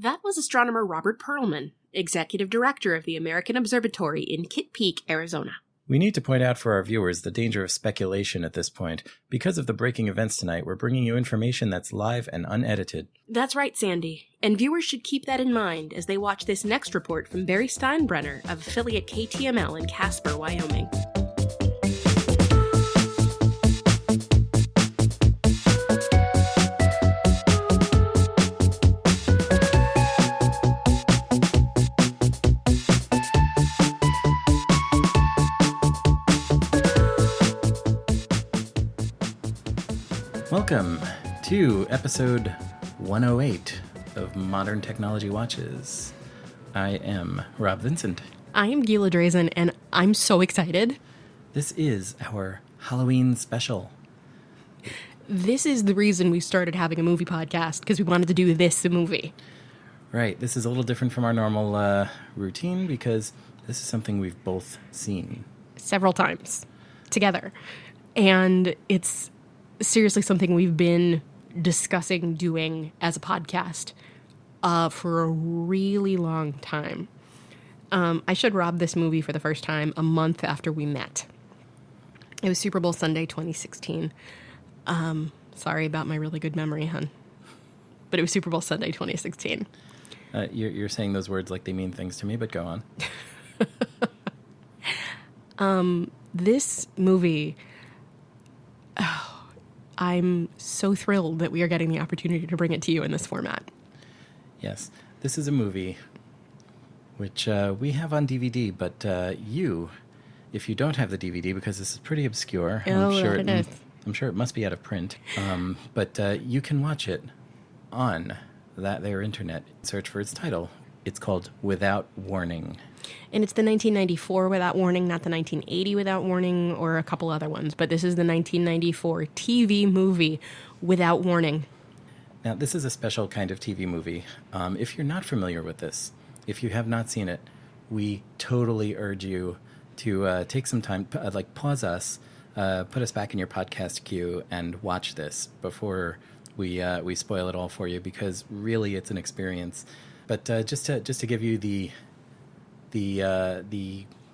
That was astronomer Robert Perlman, executive director of the American Observatory in Kitt Peak, Arizona. We need to point out for our viewers the danger of speculation at this point. Because of the breaking events tonight, we're bringing you information that's live and unedited. That's right, Sandy. And viewers should keep that in mind as they watch this next report from Barry Steinbrenner of affiliate KTML in Casper, Wyoming. Welcome to episode 108 of Modern Technology Watches. I am Rob Vincent. I am Gila Drazen, and I'm so excited. This is our Halloween special. This is the reason we started having a movie podcast, because we wanted to do this movie. Right, this is a little different from our normal routine because this is something we've both seen. Several times together. And it's seriously something we've been discussing doing as a podcast for a really long time. I showed Rob this movie for the first time a month after we met. It was Super Bowl Sunday 2016. Sorry about my really good memory, hun. But it was Super Bowl Sunday 2016. You're saying those words like they mean things to me, but go on. This movie... I'm so thrilled that we are getting the opportunity to bring it to you in this format. Yes, this is a movie which we have on DVD, but if you don't have the DVD, because this is pretty obscure, I'm sure it must be out of print, but you can watch it on that there internet. Search for its title. It's called Without Warning. And it's the 1994 Without Warning, not the 1980 Without Warning, or a couple other ones. But this is the 1994 TV movie Without Warning. Now, this is a special kind of TV movie. If you're not familiar with this, if you have not seen it, we totally urge you to take some time, pause us, put us back in your podcast queue, and watch this before we spoil it all for you, because really it's an experience. But just to give you the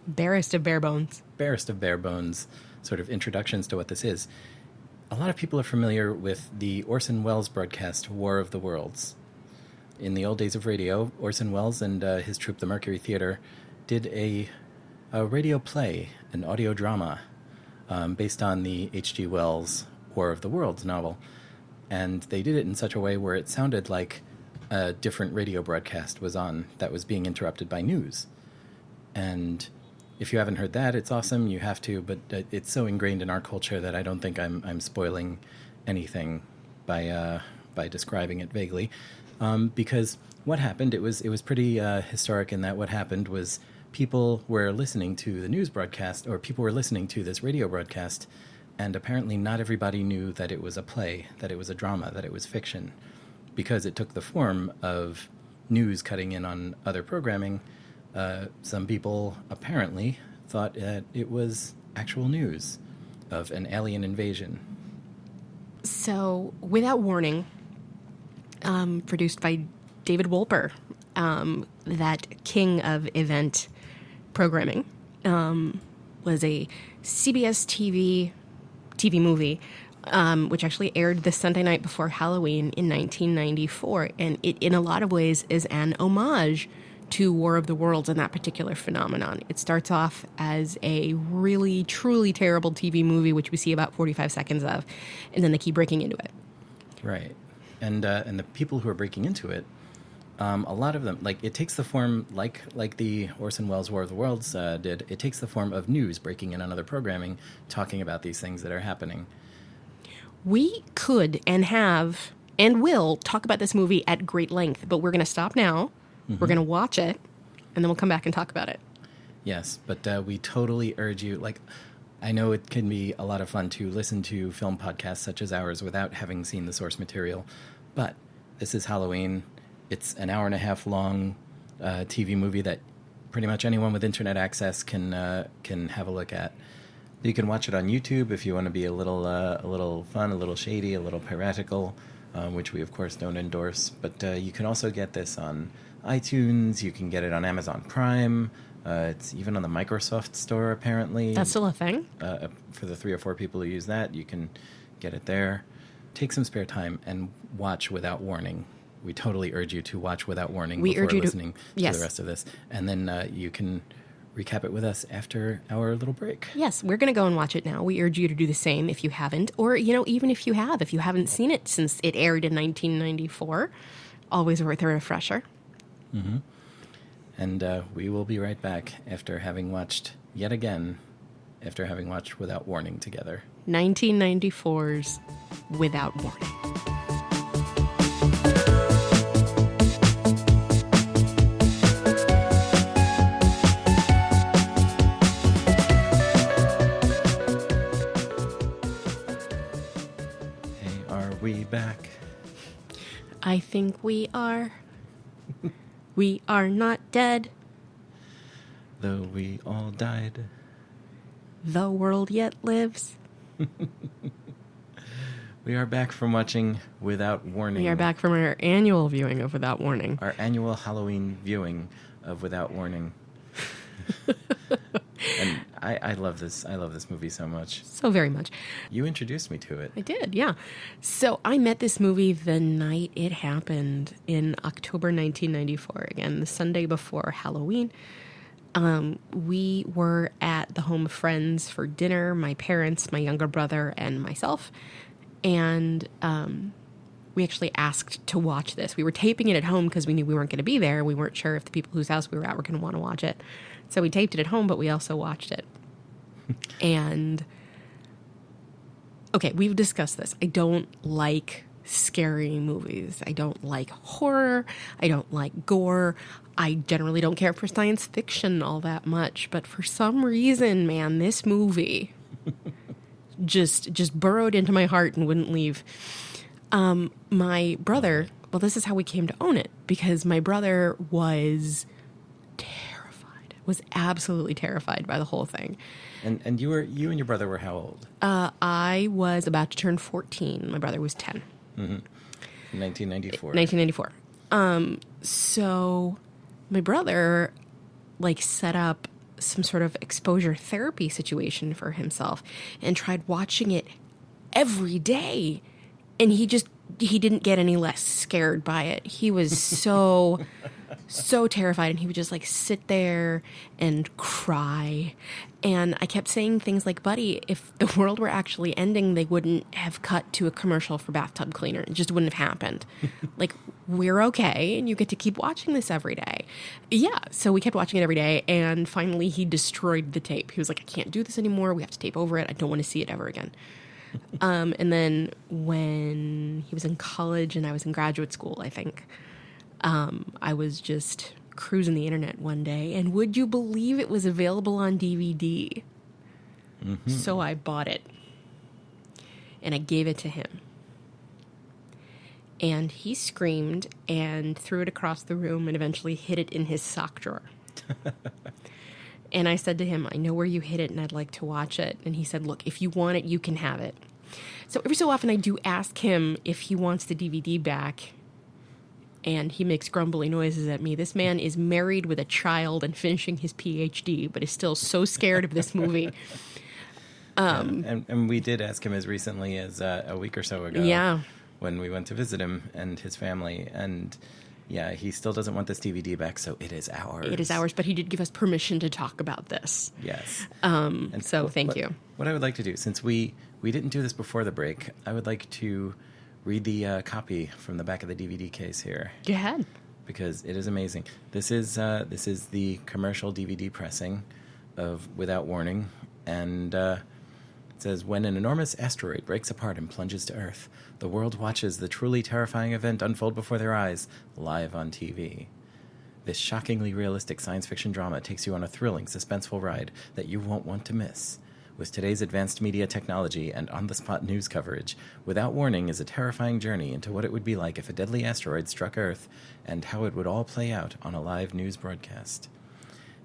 barest of bare bones sort of introductions to what this is. A lot of people are familiar with the Orson Welles broadcast War of the Worlds. In the old days of radio, Orson Welles and his troupe, the Mercury Theater, did a radio play, an audio drama, based on the H.G. Wells War of the Worlds novel. And they did it in such a way where it sounded like a different radio broadcast was on that was being interrupted by news. And if you haven't heard that, it's awesome. You have to, but it's so ingrained in our culture that I don't think I'm spoiling anything by describing it vaguely. Because what happened, it was pretty historic in that what happened was people were listening to the news broadcast, or people were listening to this radio broadcast, and apparently not everybody knew that it was a play, that it was a drama, that it was fiction, because it took the form of news cutting in on other programming. Some people apparently thought that it was actual news of an alien invasion. So, Without Warning, produced by David Wolper, that king of event programming, was a CBS TV movie, which actually aired the Sunday night before Halloween in 1994. And it, in a lot of ways, is an homage to War of the Worlds and that particular phenomenon. It starts off as a really, truly terrible TV movie, which we see about 45 seconds of, and then they keep breaking into it. Right. And the people who are breaking into it, a lot of them, it takes the form, like the Orson Welles War of the Worlds did, it takes the form of news breaking in on other programming, talking about these things that are happening. We could and have and will talk about this movie at great length, but we're going to stop now. Mm-hmm. We're going to watch it, and then we'll come back and talk about it. Yes, but we totally urge you, I know it can be a lot of fun to listen to film podcasts such as ours without having seen the source material, but this is Halloween. It's an hour-and-a-half long TV movie that pretty much anyone with internet access can have a look at. You can watch it on YouTube if you want to be a little fun, a little shady, a little piratical. which we, of course, don't endorse. But you can also get this on iTunes. You can get it on Amazon Prime. It's even on the Microsoft Store, apparently. That's still a thing? For the 3 or 4 people who use that, you can get it there. Take some spare time and watch Without Warning. We totally urge you to watch Without Warning before listening to the rest of this. And then you can recap it with us after our little break. Yes, we're going to go and watch it now. We urge you to do the same if you haven't. Or, even if you haven't seen it since it aired in 1994, always worth a refresher. Mm-hmm. And we will be right back after having watched Without Warning together. 1994's Without Warning. Hey, are we back? I think we are. We are not dead. Though we all died. The world yet lives. We are back from watching Without Warning. We are back from our annual viewing of Without Warning. Our annual Halloween viewing of Without Warning. And I love this. I love this movie so much. So very much. You introduced me to it. I did, yeah. So I met this movie the night it happened in October 1994. Again, the Sunday before Halloween. We were at the home of friends for dinner, my parents, my younger brother, and myself. And we actually asked to watch this. We were taping it at home because we knew we weren't going to be there. We weren't sure if the people whose house we were at were going to want to watch it. So we taped it at home, but we also watched it. And, okay, we've discussed this. I don't like scary movies. I don't like horror. I don't like gore. I generally don't care for science fiction all that much. But for some reason, man, this movie just burrowed into my heart and wouldn't leave. My brother, well, this is how we came to own it, because my brother was absolutely terrified by the whole thing. And you and your brother were how old? I was about to turn 14. My brother was 10. Mm-hmm. 1994. 1994. So my brother, set up some sort of exposure therapy situation for himself and tried watching it every day. And he didn't get any less scared by it. He was so terrified, and he would just sit there and cry. And I kept saying things like, buddy, if the world were actually ending, they wouldn't have cut to a commercial for bathtub cleaner. It just wouldn't have happened. We're okay, and you get to keep watching this every day. Yeah, so we kept watching it every day, and finally he destroyed the tape. He was like, I can't do this anymore. We have to tape over it. I don't want to see it ever again. And then when he was in college and I was in graduate school, I think, I was just cruising the internet one day, and would you believe it was available on DVD? Mm-hmm. So I bought it, and I gave it to him. And he screamed and threw it across the room and eventually hid it in his sock drawer. And I said to him, I know where you hid it and I'd like to watch it. And he said, look, if you want it, you can have it. So every so often I do ask him if he wants the DVD back. And he makes grumbly noises at me. This man is married with a child and finishing his PhD, but is still so scared of this movie. And we did ask him as recently as a week or so ago. Yeah. When we went to visit him and his family. And yeah, he still doesn't want this DVD back, so it is ours. It is ours, but he did give us permission to talk about this. Yes. And so thank you. What I would like to do, since we didn't do this before the break, I would like to read the copy from the back of the DVD case here. Go ahead. Because it is amazing. This is the commercial DVD pressing of Without Warning, and it says, when an enormous asteroid breaks apart and plunges to Earth, the world watches the truly terrifying event unfold before their eyes, live on TV. This shockingly realistic science fiction drama takes you on a thrilling, suspenseful ride that you won't want to miss. With today's advanced media technology and on-the-spot news coverage, Without Warning is a terrifying journey into what it would be like if a deadly asteroid struck Earth, and how it would all play out on a live news broadcast.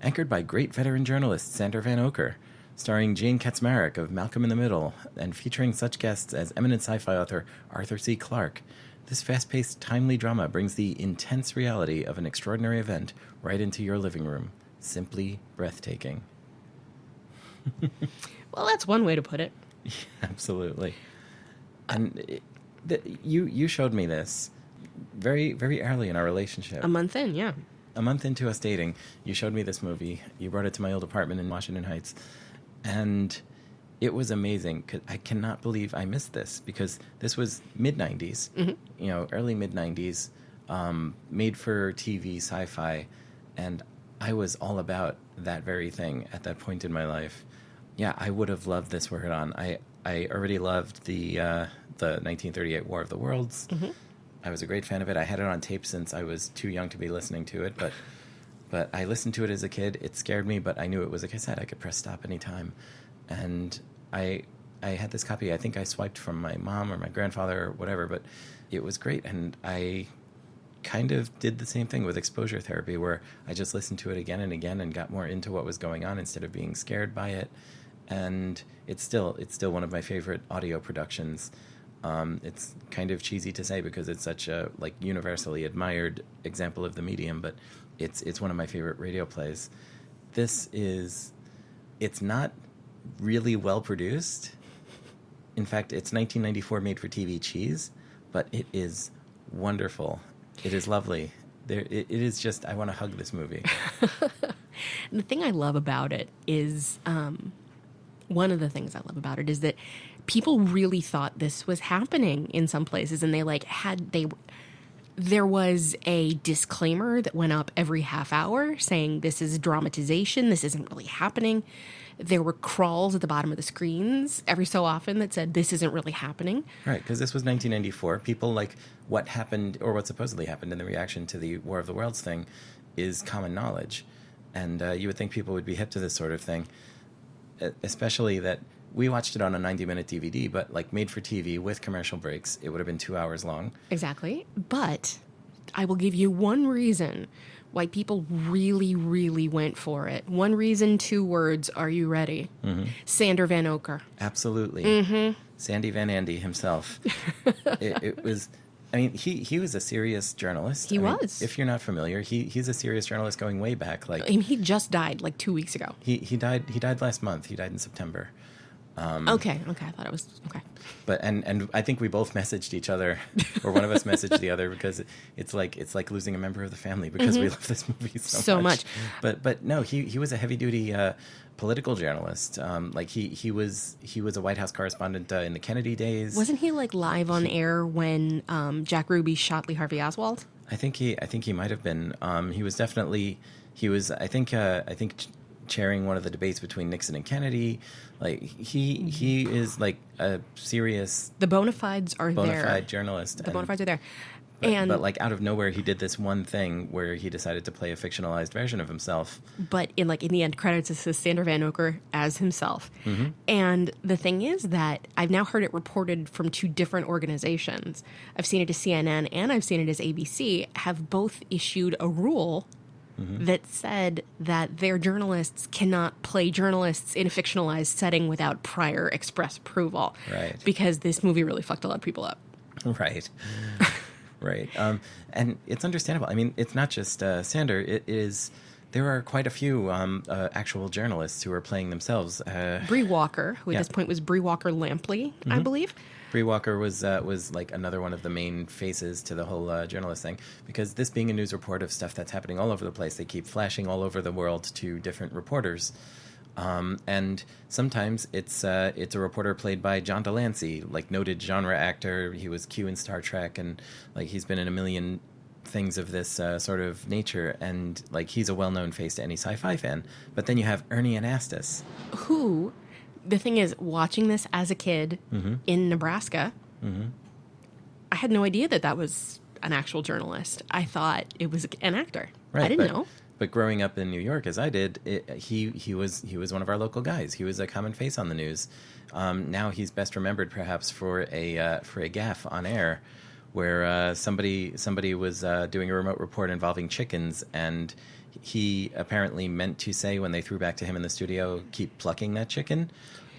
Anchored by great veteran journalist Sander Van Oker, starring Jane Kaczmarek of Malcolm in the Middle, and featuring such guests as eminent sci-fi author Arthur C. Clarke, This fast-paced, timely drama brings the intense reality of an extraordinary event right into your living room. Simply breathtaking. Well, that's one way to put it. Yeah, absolutely. And you showed me this very, very early in our relationship. A month in, yeah. A month into us dating, you showed me this movie. You brought it to my old apartment in Washington Heights. And it was amazing. I cannot believe I missed this, because this was mid-90s, early mid-90s, made-for-TV sci-fi. And I was all about that very thing at that point in my life. Yeah, I would have loved this were it on. I already loved the 1938 War of the Worlds. Mm-hmm. I was a great fan of it. I had it on tape since I was too young to be listening to it, but I listened to it as a kid. It scared me, but I knew it was a cassette. I could press stop anytime. And I had this copy. I think I swiped from my mom or my grandfather or whatever, but it was great. And I kind of did the same thing with exposure therapy, where I just listened to it again and again and got more into what was going on instead of being scared by it. And it's still one of my favorite audio productions. It's kind of cheesy to say because it's such a universally admired example of the medium, but it's one of my favorite radio plays. It's not really well produced. In fact, it's 1994 made-for-TV cheese, but it is wonderful. It is lovely. It is just, I want to hug this movie. The thing I love about it is, one of the things I love about it is that people really thought this was happening in some places, and there was a disclaimer that went up every half hour saying this is dramatization, this isn't really happening. There were crawls at the bottom of the screens every so often that said this isn't really happening. Right, because this was 1994. People what happened, or what supposedly happened in the reaction to the War of the Worlds thing is common knowledge. And you would think people would be hip to this sort of thing, especially that we watched it on a 90-minute DVD, but made for TV with commercial breaks, it would have been 2 hours long. Exactly. But I will give you one reason why people really, really went for it. One reason, 2 words. Are you ready? Mm-hmm. Sander Van Oker. Absolutely. Mm-hmm. Sandy Van Andy himself. It was... I mean, he was a serious journalist. He was. If you're not familiar, he's a serious journalist going way back. He just died 2 weeks ago. He died last month. He died in September. Okay. I thought it was okay. But and I think we both messaged each other, or one of us messaged the other, because it's like losing a member of the family, because we love this movie so much. But no, he was a heavy duty political journalist. He was a White House correspondent in the Kennedy days. Wasn't he live on air when Jack Ruby shot Lee Harvey Oswald? I think he might have been. He was definitely I think chairing one of the debates between Nixon and Kennedy. He is a serious the bona fides are bona there. fide journalist. The bona fides are there. But out of nowhere, he did this one thing where he decided to play a fictionalized version of himself. But in the end credits, it says Sander Van Oker as himself. Mm-hmm. And the thing is that I've now heard it reported from 2 different organizations. I've seen it as CNN and I've seen it as ABC, have both issued a rule that said that their journalists cannot play journalists in a fictionalized setting without prior express approval. Right. Because this movie really fucked a lot of people up. Right. Right. And it's understandable. I mean, it's not just Sander. It is... There are quite a few actual journalists who are playing themselves. Bree Walker, who at this point was Bree Walker Lampley, I believe. Bree Walker was another one of the main faces to the whole journalist thing, because this being a news report of stuff that's happening all over the place, they keep flashing all over the world to different reporters. And sometimes it's a reporter played by John Delancey, noted genre actor. He was Q in Star Trek, and he's been in a million things of this sort of nature, and he's a well-known face to any sci-fi fan. But then you have Ernie Anastas, who, the thing is, watching this as a kid in Nebraska, I had no idea that was an actual journalist. I thought it was an actor. Right, I didn't know. But growing up in New York, as I did, he was one of our local guys. He was a common face on the news. Now he's best remembered perhaps for a gaffe on air, where somebody was doing a remote report involving chickens, and he apparently meant to say, when they threw back to him in the studio, "Keep plucking that chicken."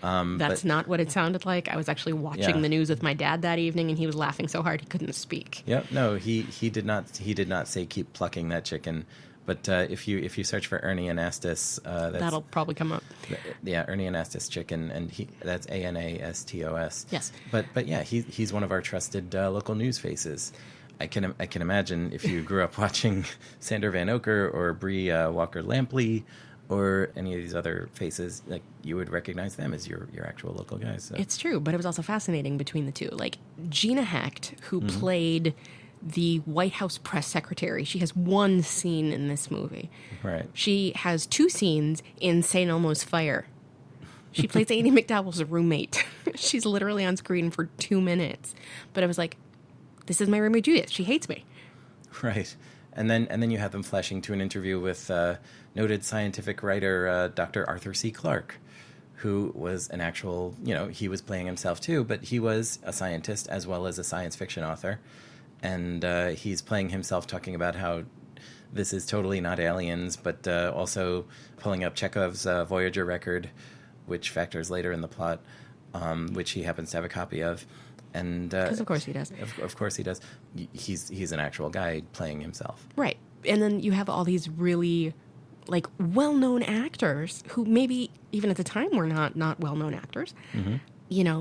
That's not what it sounded like. I was actually watching the news with my dad that evening, and he was laughing so hard he couldn't speak. Yep. No, he did not say keep plucking that chicken. But if you search for Ernie Anastas, that'll probably come up. Yeah, Ernie Anastas chicken, and that's Anastos. Yes. But yeah, he's one of our trusted local news faces. I can imagine if you grew up watching Sander Van Oker or Bree Walker Lampley or any of these other faces, like you would recognize them as your actual local guys. So. It's true, but it was also fascinating between the two. Like Gina Hecht, who played the White House press secretary. She has one scene in this movie. Right. She has two scenes in St. Elmo's Fire. She plays Amy McDowell's roommate. She's literally on screen for 2 minutes. But I was like, this is my roommate Judith. She hates me. Right. And then you have them flashing to an interview with noted scientific writer Dr. Arthur C. Clarke, who was an actual, he was playing himself too, but he was a scientist as well as a science fiction author. And he's playing himself talking about how this is totally not aliens, but also pulling up Chekhov's Voyager record, which factors later in the plot, which he happens to have a copy of. And because of course he does. Of course he does. He's an actual guy playing himself. Right. And then you have all these really like well-known actors who maybe even at the time were not well-known actors. Mm-hmm.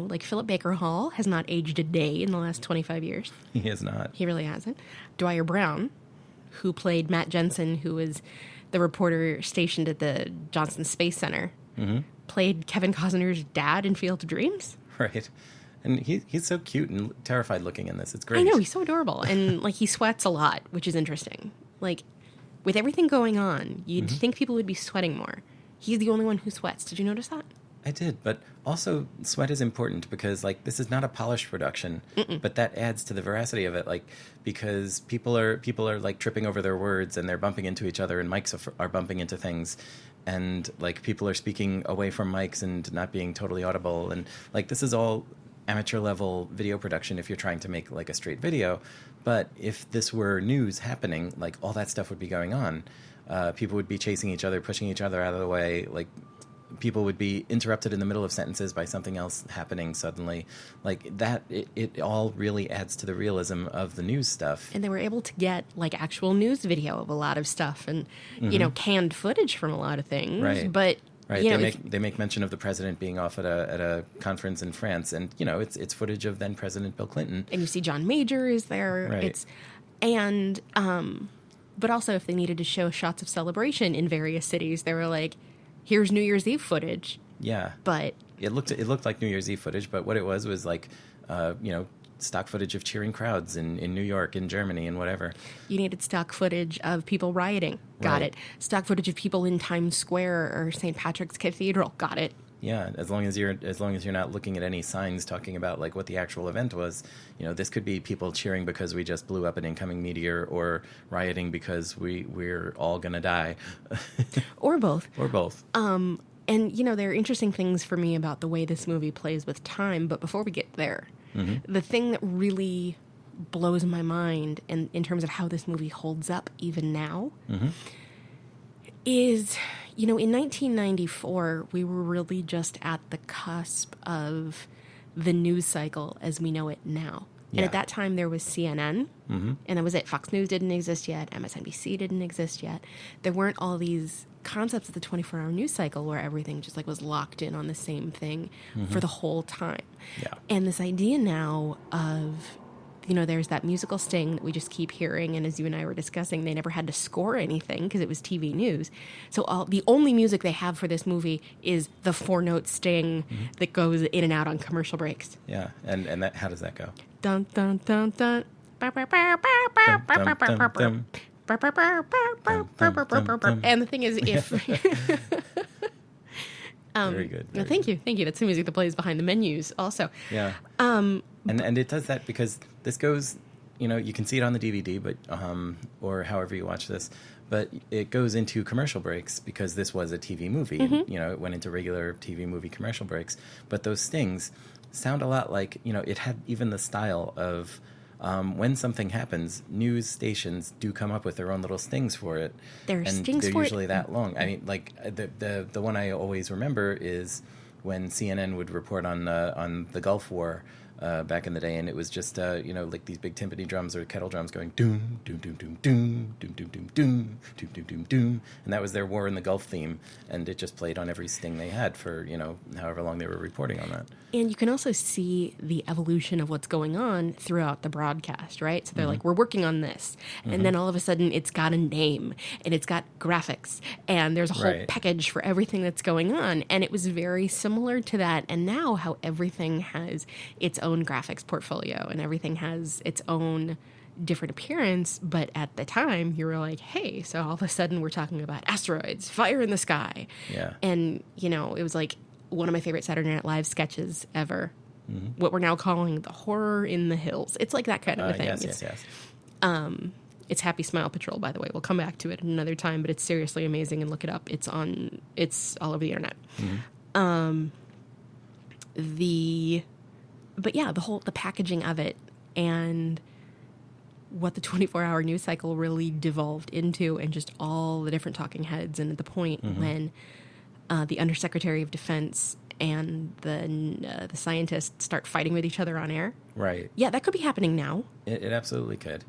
Like Philip Baker Hall has not aged a day in the last 25 years. He has not. He really hasn't. Dwyer Brown, who played Matt Jensen, who was the reporter stationed at the Johnson Space Center, played Kevin Costner's dad in Field of Dreams. Right. And he's so cute and terrified looking in this. It's great. I know, he's so adorable. And, he sweats a lot, which is interesting. With everything going on, you'd think people would be sweating more. He's the only one who sweats. Did you notice that? I did, but also sweat is important because, this is not a polished production, but that adds to the veracity of it, because people are tripping over their words and they're bumping into each other and mics are bumping into things, and, people are speaking away from mics and not being totally audible, and, this is all amateur-level video production if you're trying to make, a straight video, but if this were news happening, all that stuff would be going on. People would be chasing each other, pushing each other out of the way, people would be interrupted in the middle of sentences by something else happening suddenly. It all really adds to the realism of the news stuff. And they were able to get, actual news video of a lot of stuff and, canned footage from a lot of things. Right. But, right. They make mention of the president being off at a conference in France, and, it's footage of then President Bill Clinton. And you see John Major is there. Right. But also if they needed to show shots of celebration in various cities, they were like, here's New Year's Eve footage. Yeah. But it looked like New Year's Eve footage, but what it was stock footage of cheering crowds in New York, in Germany, and whatever. You needed stock footage of people rioting. Got it. Stock footage of people in Times Square or St. Patrick's Cathedral. Got it. Yeah, as long as you're not looking at any signs talking about what the actual event was, this could be people cheering because we just blew up an incoming meteor, or rioting because we're all gonna die, or both. Or both. And there are interesting things for me about the way this movie plays with time. But before we get there, the thing that really blows my mind, in terms of how this movie holds up even now, is, in 1994, we were really just at the cusp of the news cycle as we know it now. Yeah. And at that time, there was CNN, and that was it. Fox News didn't exist yet. MSNBC didn't exist yet. There weren't all these concepts of the 24-hour news cycle where everything just was locked in on the same thing for the whole time. Yeah. And this idea now of, there's that musical sting that we just keep hearing, and as you and I were discussing, they never had to score anything because it was TV news. So the only music they have for this movie is the 4-note sting that goes in and out on commercial breaks. Yeah, and that, how does that go? Dun dun dun dun. And the thing is, if very good. Thank you. That's the music that plays behind the menus also. Yeah. And it does that because this goes, you can see it on the DVD, but or however you watch this, but it goes into commercial breaks because this was a TV movie. And, it went into regular TV movie commercial breaks. But those stings sound a lot like, it had even the style of when something happens, news stations do come up with their own little stings for it. There are stings for it. They're usually that long. I mean, the one I always remember is when CNN would report on the Gulf War back in the day, and it was just like these big timpani drums or kettle drums going doom doom doom doom doom doom doom doom doom doom doom doom doom, and that was their War in the Gulf theme, and it just played on every sting they had for however long they were reporting on that. And you can also see the evolution of what's going on throughout the broadcast, right? So they're like, we're working on this. And then all of a sudden it's got a name and it's got graphics and there's a whole package for everything that's going on. And it was very similar to that. And now how everything has its own graphics portfolio and everything has its own different appearance. But at the time you were like, hey, so all of a sudden we're talking about asteroids, fire in the sky. Yeah. And, it was like, one of my favorite Saturday Night Live sketches ever. What we're now calling the horror in the hills. It's like that kind of a thing. Yes. It's Happy Smile Patrol, by the way. We'll come back to it another time, but it's seriously amazing, and look it up. It's all over the internet. The packaging of it and what the 24-hour news cycle really devolved into, and just all the different talking heads, and at the point when the Undersecretary of Defense and the scientists start fighting with each other on air. Right. Yeah, that could be happening now. It absolutely could,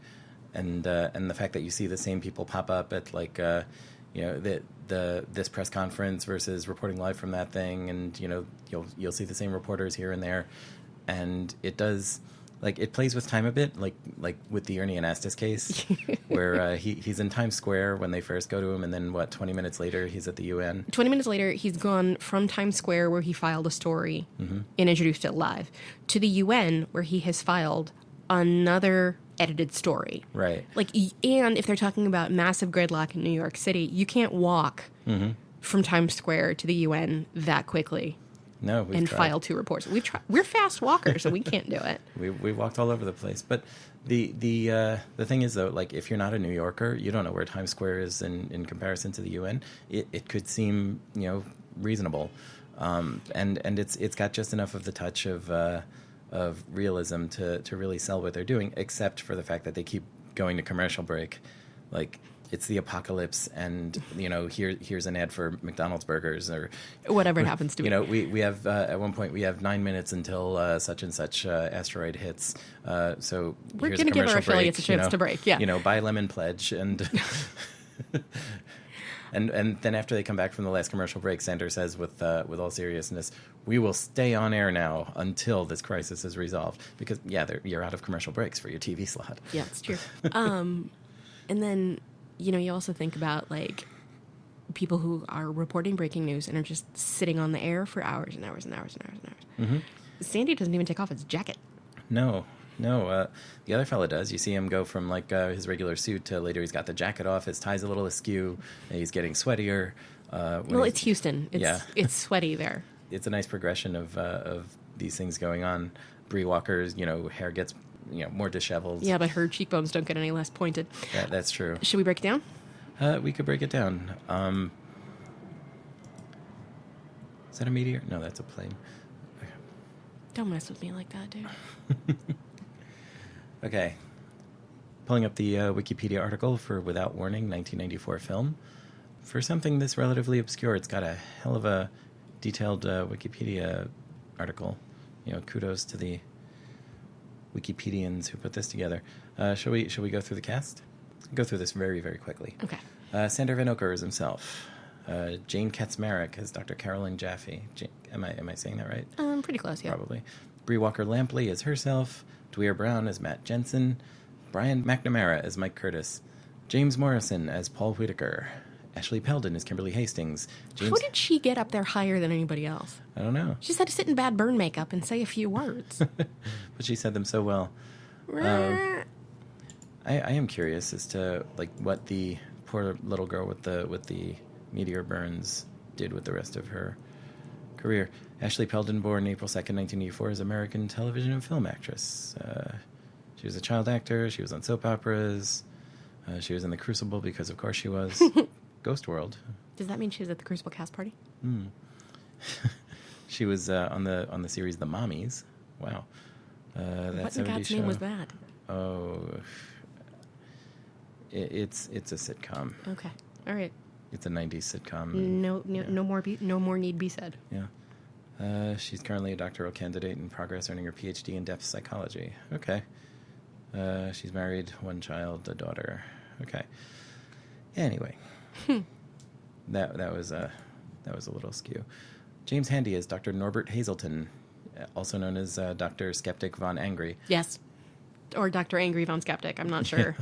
and the fact that you see the same people pop up at this press conference versus reporting live from that thing, and you'll see the same reporters here and there, and it does. It plays with time a bit, like with the Ernie Anastas case, where he's in Times Square when they first go to him, and then 20 minutes later he's at the UN. 20 minutes later, he's gone from Times Square, where he filed a story and introduced it live, to the UN, where he has filed another edited story. Right. And if they're talking about massive gridlock in New York City, you can't walk from Times Square to the UN that quickly. No, we've tried. File 2 reports. We've tried. We're fast walkers, so we can't do it. We walked all over the place. But the thing is, though, if you're not a New Yorker, you don't know where Times Square is in comparison to the UN. It could seem reasonable, and it's got just enough of the touch of realism to really sell what they're doing, except for the fact that they keep going to commercial break, it's the apocalypse, and here's an ad for McDonald's burgers or whatever it happens to be. We have at one point we have 9 minutes until such and such asteroid hits. So we're going to give our affiliates a chance to break. Yeah, buy lemon pledge and. And then after they come back from the last commercial break, Sanders says with all seriousness, we will stay on air now until this crisis is resolved, because you're out of commercial breaks for your TV slot. Yeah, it's true. And then. You also think about people who are reporting breaking news and are just sitting on the air for hours and hours and hours and hours and hours. Sandy doesn't even take off his jacket. No. The other fella does. You see him go from his regular suit to later he's got the jacket off, his tie's a little askew, and he's getting sweatier. It's Houston. It's sweaty there. It's a nice progression of these things going on. Bree Walker's, hair gets more disheveled. Yeah, but her cheekbones don't get any less pointed. That's true. Should we break it down? We could break it down. Is that a meteor? No, that's a plane. Don't mess with me like that, dude. Okay. Pulling up the Wikipedia article for Without Warning, 1994 film. For something this relatively obscure, it's got a hell of a detailed Wikipedia article. Kudos to the Wikipedians who put this together. Shall we go through the cast? Go through this very, very quickly. Okay. Sander Van Oker as himself. Jane Katzmarek as Dr. Carolyn Jaffe. Am I saying that right? Pretty close, yeah. Probably. Bree Walker Lampley as herself. Dwyer Brown as Matt Jensen. Brian McNamara as Mike Curtis. James Morrison as Paul Whitaker. Ashley Peldon as Kimberly Hastings. How did she get up there higher than anybody else? I don't know. She just had to sit in bad burn makeup and say a few words. But she said them so well. I am curious as to what the poor little girl with the meteor burns did with the rest of her career. Ashley Peldon, born April 2nd, 1984, is an American television and film actress. She was a child actor. She was on soap operas. She was in The Crucible because, of course, she was. Ghost World. Does that mean she was at the Crucible cast party? She was on the series The Mommies. Wow. What in God's name was that? Oh, it's a sitcom. Okay, all right. It's a '90s sitcom. No more need be said. Yeah. She's currently a doctoral candidate in progress, earning her PhD in depth psychology. Okay. She's married, one child, a daughter. Okay. Anyway, that was a little skew. James Handy is Dr. Norbert Hazelton, also known as Dr. Skeptic von Angry. Yes, or Dr. Angry von Skeptic. I'm not sure.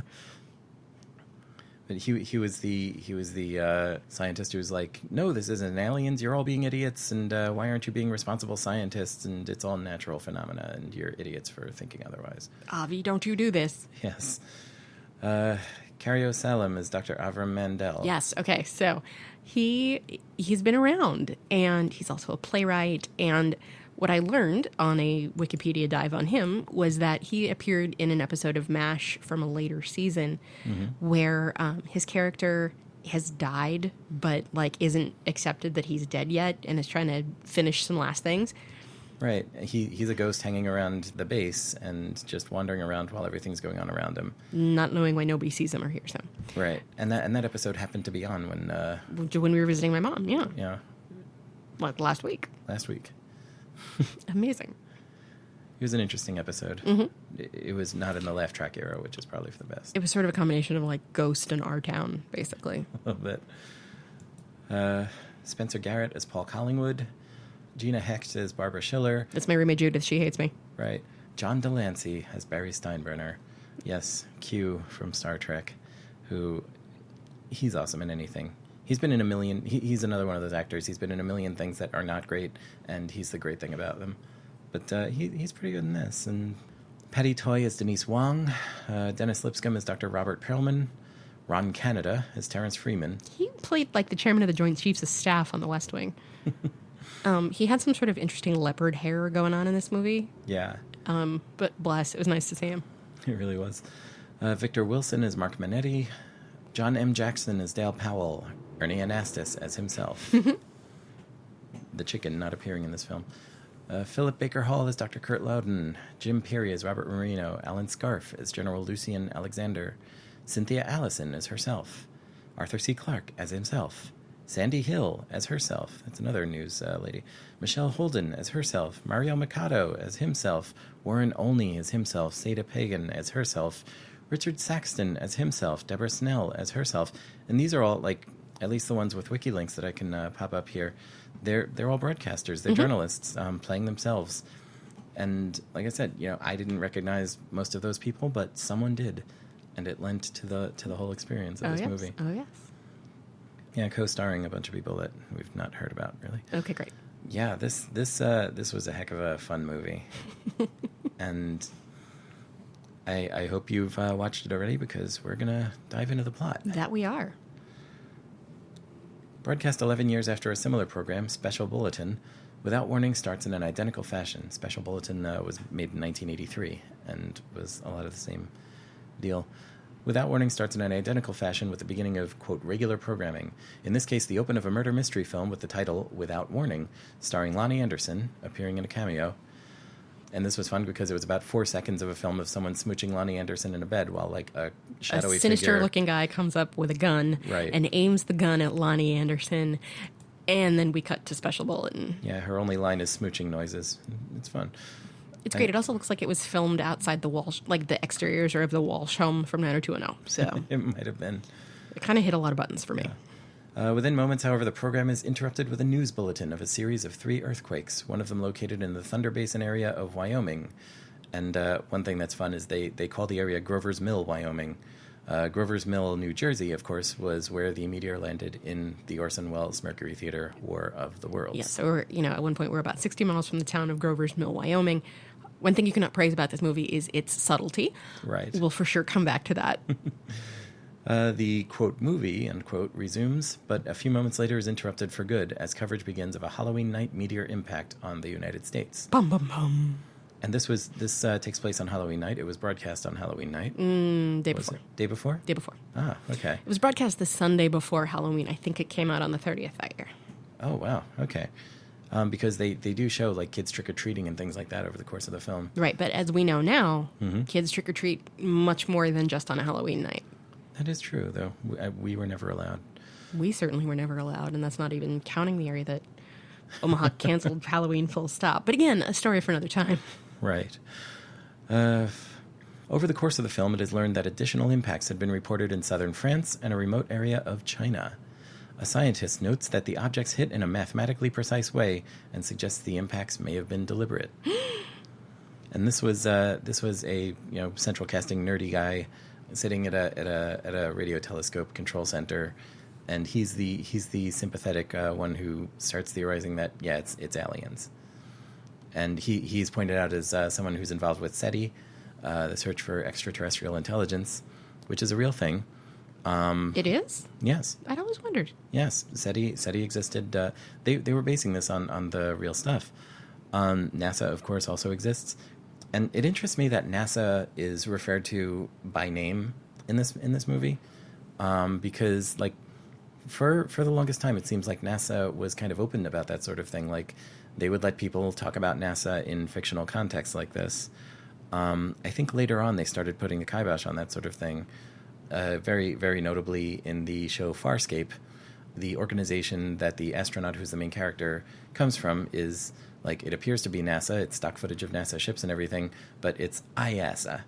But he was the scientist who was like, no, this isn't aliens. You're all being idiots, and why aren't you being responsible scientists? And it's all natural phenomena, and you're idiots for thinking otherwise. Avi, don't you do this? Yes. Cario Salem is Dr. Avram Mandel. Yes. Okay. So he's been around, and he's also a playwright. And what I learned on a Wikipedia dive on him was that he appeared in an episode of MASH from a later season, where his character has died, but like isn't accepted that he's dead yet, and is trying to finish some last things. Right. He's a ghost hanging around the base and just wandering around while everything's going on around him, not knowing why nobody sees him or hears him. Right. And that episode happened to be on when we were visiting my mom. Yeah. Yeah. Like last week. Last week. Amazing. It was an interesting episode. It was not in the laugh track era, which is probably for the best. It was sort of a combination of like Ghost and Our Town, basically. A little bit. Spencer Garrett as Paul Collingwood. Gina Hecht as Barbara Schiller. That's my roommate Judith. She hates me. Right. John Delancey as Barry Steinbrenner. Yes, Q from Star Trek, who he's awesome in anything. He's been in a million. He's another one of those actors. He's been in a million things that are not great, and he's the great thing about them. But he's pretty good in this. And Patty Toy as Denise Wong. Dennis Lipscomb as Dr. Robert Perlman. Ron Canada as Terrence Freeman. He played like the chairman of the Joint Chiefs of Staff on The West Wing. He had some sort of interesting leopard hair going on in this movie. Yeah. But bless, it was nice to see him. It really was. Victor Wilson as Mark Manetti. John M. Jackson as Dale Powell. Ernie Anastas as himself. The chicken not appearing in this film. Philip Baker Hall as Dr. Kurt Loudon. Jim Peary as Robert Marino. Alan Scarf as General Lucian Alexander. Cynthia Allison as herself. Arthur C. Clarke as himself. Sandy Hill as herself. That's another news lady. Michelle Holden as herself. Mario Mikado as himself. Warren Olney as himself. Seda Pagan as herself. Richard Saxton as himself. Deborah Snell as herself. And these are all, like, at least the ones with wiki links that I can pop up here. They're all broadcasters. They're journalists playing themselves. And like I said, I didn't recognize most of those people, but someone did. And it lent to the whole experience of this movie. Oh, yes. Yeah, co-starring a bunch of people that we've not heard about, really. Okay, great. Yeah, this was a heck of a fun movie. And I hope you've watched it already, because we're going to dive into the plot. That we are. Broadcast 11 years after a similar program, Special Bulletin, Without Warning starts in an identical fashion. Special Bulletin was made in 1983 and was a lot of the same deal. Without Warning starts in an identical fashion with the beginning of, quote, regular programming. In this case, the open of a murder mystery film with the title Without Warning, starring Lonnie Anderson, appearing in a cameo. And this was fun because it was about 4 seconds of a film of someone smooching Lonnie Anderson in a bed while, like, a shadowy A sinister-looking guy comes up with a gun and aims the gun at Lonnie Anderson, and then we cut to Special Bulletin. Yeah, her only line is smooching noises. It's fun. It's great. It also looks like it was filmed outside the Walsh, like the exteriors are of the Walsh home from 90210. So it might have been. It kind of hit a lot of buttons for me. Within moments, however, the program is interrupted with a news bulletin of a series of 3 earthquakes, one of them located in the Thunder Basin area of Wyoming. And one thing that's fun is they call the area Grover's Mill, Wyoming. Grover's Mill, New Jersey, of course, was where the meteor landed in the Orson Welles Mercury Theater War of the Worlds. Yeah, so at one point we're about 60 miles from the town of Grover's Mill, Wyoming. One thing you cannot praise about this movie is its subtlety. Right. We'll for sure come back to that. The, quote, movie, unquote, resumes, but a few moments later is interrupted for good as coverage begins of a Halloween night meteor impact on the United States. Bum, bum, bum. And this takes place on Halloween night. It was broadcast on Halloween night. Day before. Day before? Day before. Ah, okay. It was broadcast the Sunday before Halloween. I think it came out on the 30th that year. Oh, wow. Okay. Because they do show, like, kids trick-or-treating and things like that over the course of the film. Right, but as we know now, kids trick-or-treat much more than just on a Halloween night. That is true, though. We were never allowed. We certainly were never allowed, and that's not even counting the area that Omaha canceled Halloween full stop. But again, a story for another time. Right. Over the course of the film, it is learned that additional impacts had been reported in southern France and a remote area of China. A scientist notes that the objects hit in a mathematically precise way and suggests the impacts may have been deliberate. And this was a central casting nerdy guy sitting at a radio telescope control center, and he's the sympathetic one who starts theorizing that it's aliens. And he's pointed out as someone who's involved with SETI, the search for extraterrestrial intelligence, which is a real thing. It is? Yes. I'd always wondered. Yes, SETI existed. They were basing this on the real stuff. NASA, of course, also exists. And it interests me that NASA is referred to by name in this movie, because like for the longest time it seems like NASA was kind of open about that sort of thing. Like they would let people talk about NASA in fictional contexts like this. I think later on they started putting the kibosh on that sort of thing. Very, very notably in the show Farscape, the organization that the astronaut who's the main character comes from is, like, it appears to be NASA. It's stock footage of NASA ships and everything, but it's IASA.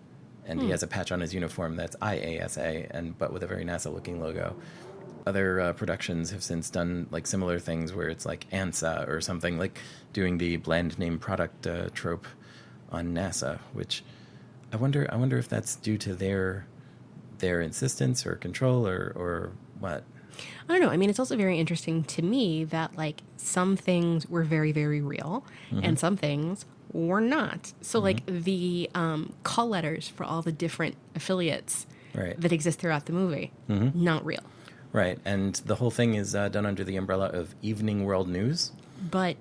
And he has a patch on his uniform that's IASA, but with a very NASA-looking logo. Other productions have since done, like, similar things where it's, like, ANSA or something, like doing the bland name product trope on NASA, which I wonder if that's due to their insistence or control or what. I don't know. I mean, it's also very interesting to me that, like, some things were very, very real and some things were not. So, like, the call letters for all the different affiliates that exist throughout the movie, not real. Right. And the whole thing is done under the umbrella of Evening World News. But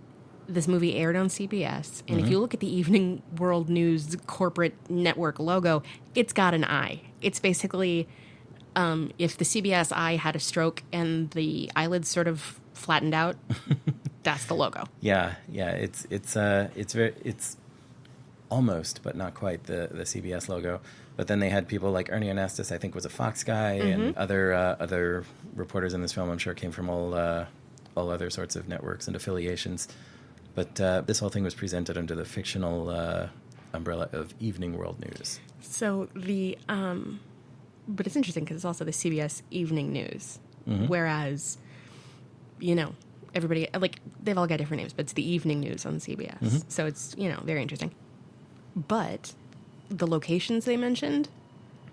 this movie aired on CBS, and if you look at the Evening World News corporate network logo, it's got an eye. It's basically... if the CBS eye had a stroke and the eyelids sort of flattened out, that's the logo. Yeah. It's almost, but not quite the CBS logo. But then they had people like Ernie Anastas, I think was a Fox guy, and other reporters in this film, I'm sure, came from all other sorts of networks and affiliations. But this whole thing was presented under the fictional umbrella of Evening World News. So but it's interesting because it's also the CBS Evening News, whereas, everybody, like, they've all got different names, but it's the Evening News on CBS. So it's, very interesting. But the locations they mentioned,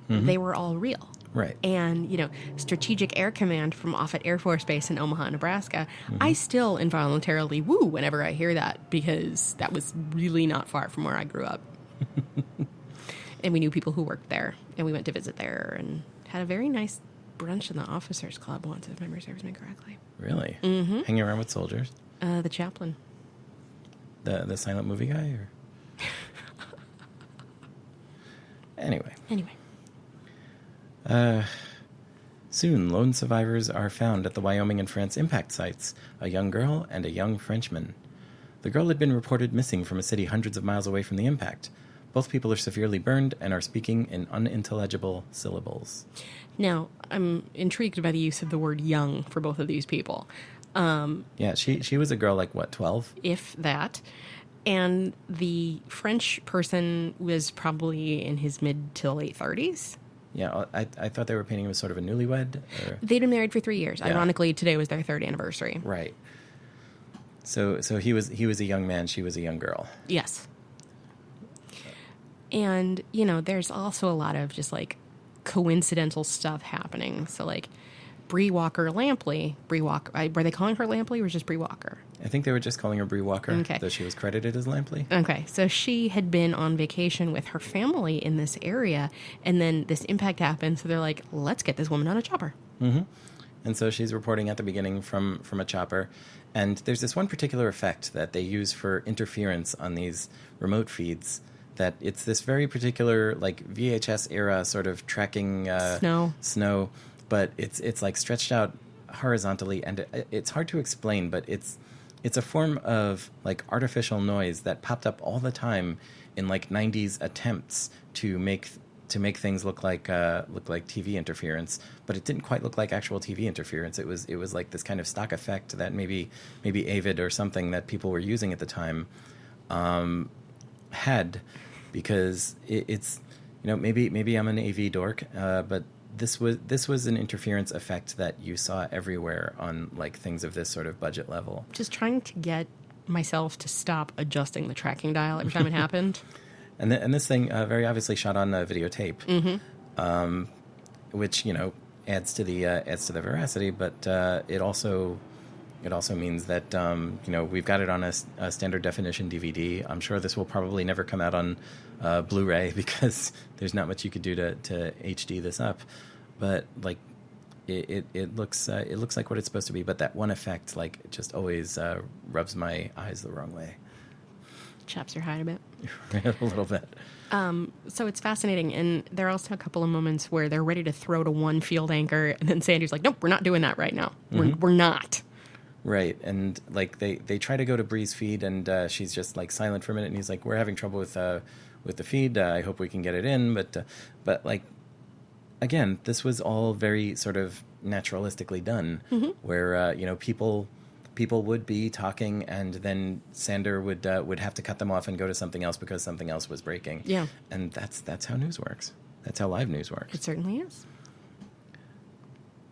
they were all real. Right. And, Strategic Air Command from Offutt Air Force Base in Omaha, Nebraska, I still involuntarily woo whenever I hear that because that was really not far from where I grew up. And we knew people who worked there, and we went to visit there and had a very nice brunch in the Officers Club once, if memory serves me correctly. Really? Hanging around with soldiers? The chaplain. The silent movie guy? Or? Anyway. Soon, lone survivors are found at the Wyoming and France impact sites, a young girl and a young Frenchman. The girl had been reported missing from a city hundreds of miles away from the impact. Both people are severely burned and are speaking in unintelligible syllables. Now, I'm intrigued by the use of the word young for both of these people. Yeah, she was a girl like, what, 12? If that. And the French person was probably in his mid to late 30s. Yeah, I thought they were painting him as sort of a newlywed. Or... They'd been married for 3 years. Yeah. Ironically, today was their 3rd anniversary. Right. So he was a young man, she was a young girl. Yes. And, there's also a lot of just, like, coincidental stuff happening. So, like, Bree Walker Lampley, were they calling her Lampley or just Bree Walker? I think they were just calling her Bree Walker, okay. Though she was credited as Lampley. Okay, so she had been on vacation with her family in this area, and then this impact happened, so they're like, let's get this woman on a chopper. And so she's reporting at the beginning from a chopper, and there's this one particular effect that they use for interference on these remote feeds, that it's this very particular, like, VHS era sort of tracking snow, but it's like stretched out horizontally, and it's hard to explain, but it's a form of, like, artificial noise that popped up all the time in, like, 90s attempts to make to make things look like TV interference, but it didn't quite look like actual TV interference. It was like this kind of stock effect that maybe Avid or something that people were using at the time had, because it's maybe I'm an AV dork, but this was an interference effect that you saw everywhere on like things of this sort of budget level. Just trying to get myself to stop adjusting the tracking dial every time it happened. And this thing very obviously shot on videotape, which adds to the veracity, but it also means that we've got it on a standard definition DVD. I'm sure this will probably never come out on Blu-ray because there's not much you could do to HD this up. But like it looks like what it's supposed to be. But that one effect like just always rubs my eyes the wrong way. Chaps your hide a bit. A little bit. So it's fascinating, and there are also a couple of moments where they're ready to throw to one field anchor, and then Sandy's like, "Nope, we're not doing that right now. We're not." Right, and like they try to go to Bree's feed, and she's just like silent for a minute, and he's like, "We're having trouble with the feed. I hope we can get it in," but like again, this was all very sort of naturalistically done, where people would be talking, and then Sander would have to cut them off and go to something else because something else was breaking. Yeah, and that's how news works. That's how live news works. It certainly is.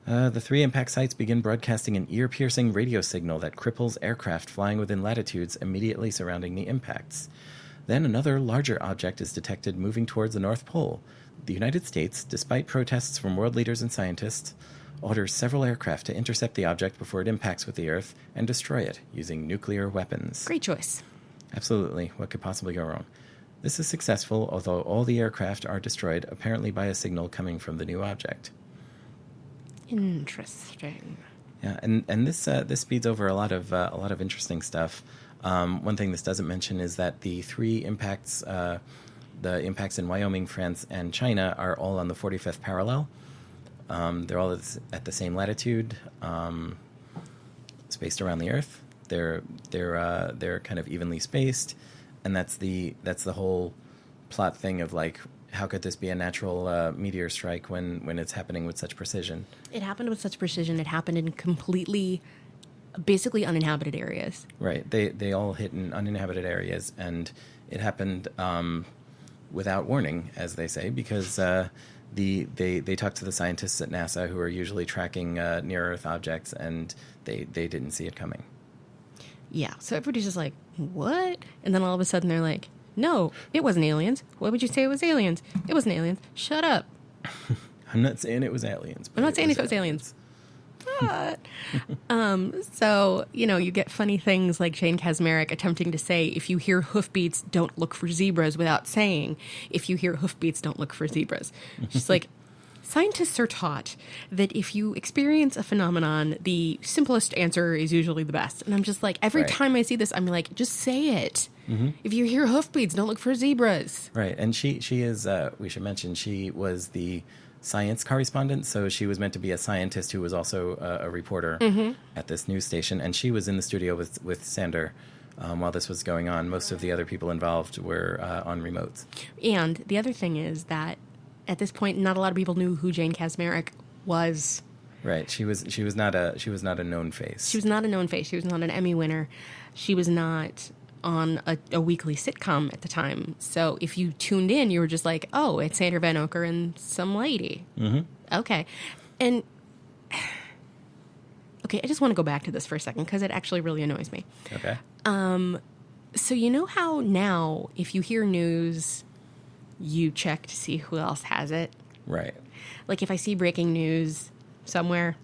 The 3 impact sites begin broadcasting an ear-piercing radio signal that cripples aircraft flying within latitudes immediately surrounding the impacts. Then another larger object is detected moving towards the North Pole. The United States, despite protests from world leaders and scientists, orders several aircraft to intercept the object before it impacts with the Earth and destroy it using nuclear weapons. Great choice. Absolutely. What could possibly go wrong? This is successful, although all the aircraft are destroyed, apparently by a signal coming from the new object. Interesting. Yeah, and this speeds over a lot of interesting stuff. One thing this doesn't mention is that the 3 impacts, the impacts in Wyoming, France, and China, are all on the 45th parallel. They're all at the same latitude, spaced around the Earth. They're kind of evenly spaced, and that's the whole plot thing of like, how could this be a natural meteor strike when it's happening with such precision? It happened with such precision. It happened in completely, basically uninhabited areas. Right. They all hit in uninhabited areas, and it happened without warning, as they say, because they talked to the scientists at NASA who are usually tracking near Earth objects, and they didn't see it coming. Yeah. So everybody's just like, what? And then all of a sudden they're like, no, it wasn't aliens. Why would you say it was aliens? It wasn't aliens. Shut up. I'm not saying it was aliens. I'm not saying it was aliens. But, so, you get funny things like Jane Kasmerick attempting to say, if you hear hoofbeats, don't look for zebras, without saying, if you hear hoofbeats, don't look for zebras. She's like, scientists are taught that if you experience a phenomenon, the simplest answer is usually the best. And I'm just like, every time I see this, I'm like, just say it. Mm-hmm. If you hear hoofbeats, don't look for zebras. Right. And she is, we should mention, she was the science correspondent, so she was meant to be a scientist who was also a reporter at this news station, and she was in the studio with Sander while this was going on. Most of the other people involved were on remotes. And the other thing is that at this point, not a lot of people knew who Jane Kasmerick was. Right. She was not a known face. She was not a known face. She was not an Emmy winner. She was not on a weekly sitcom at the time. So if you tuned in, you were just like, oh, it's Sander Van Oker and some lady. Mm-hmm. Okay. And, okay, I just want to go back to this for a second because it actually really annoys me. Okay. So you know how now, if you hear news, you check to see who else has it? Right. Like if I see breaking news somewhere,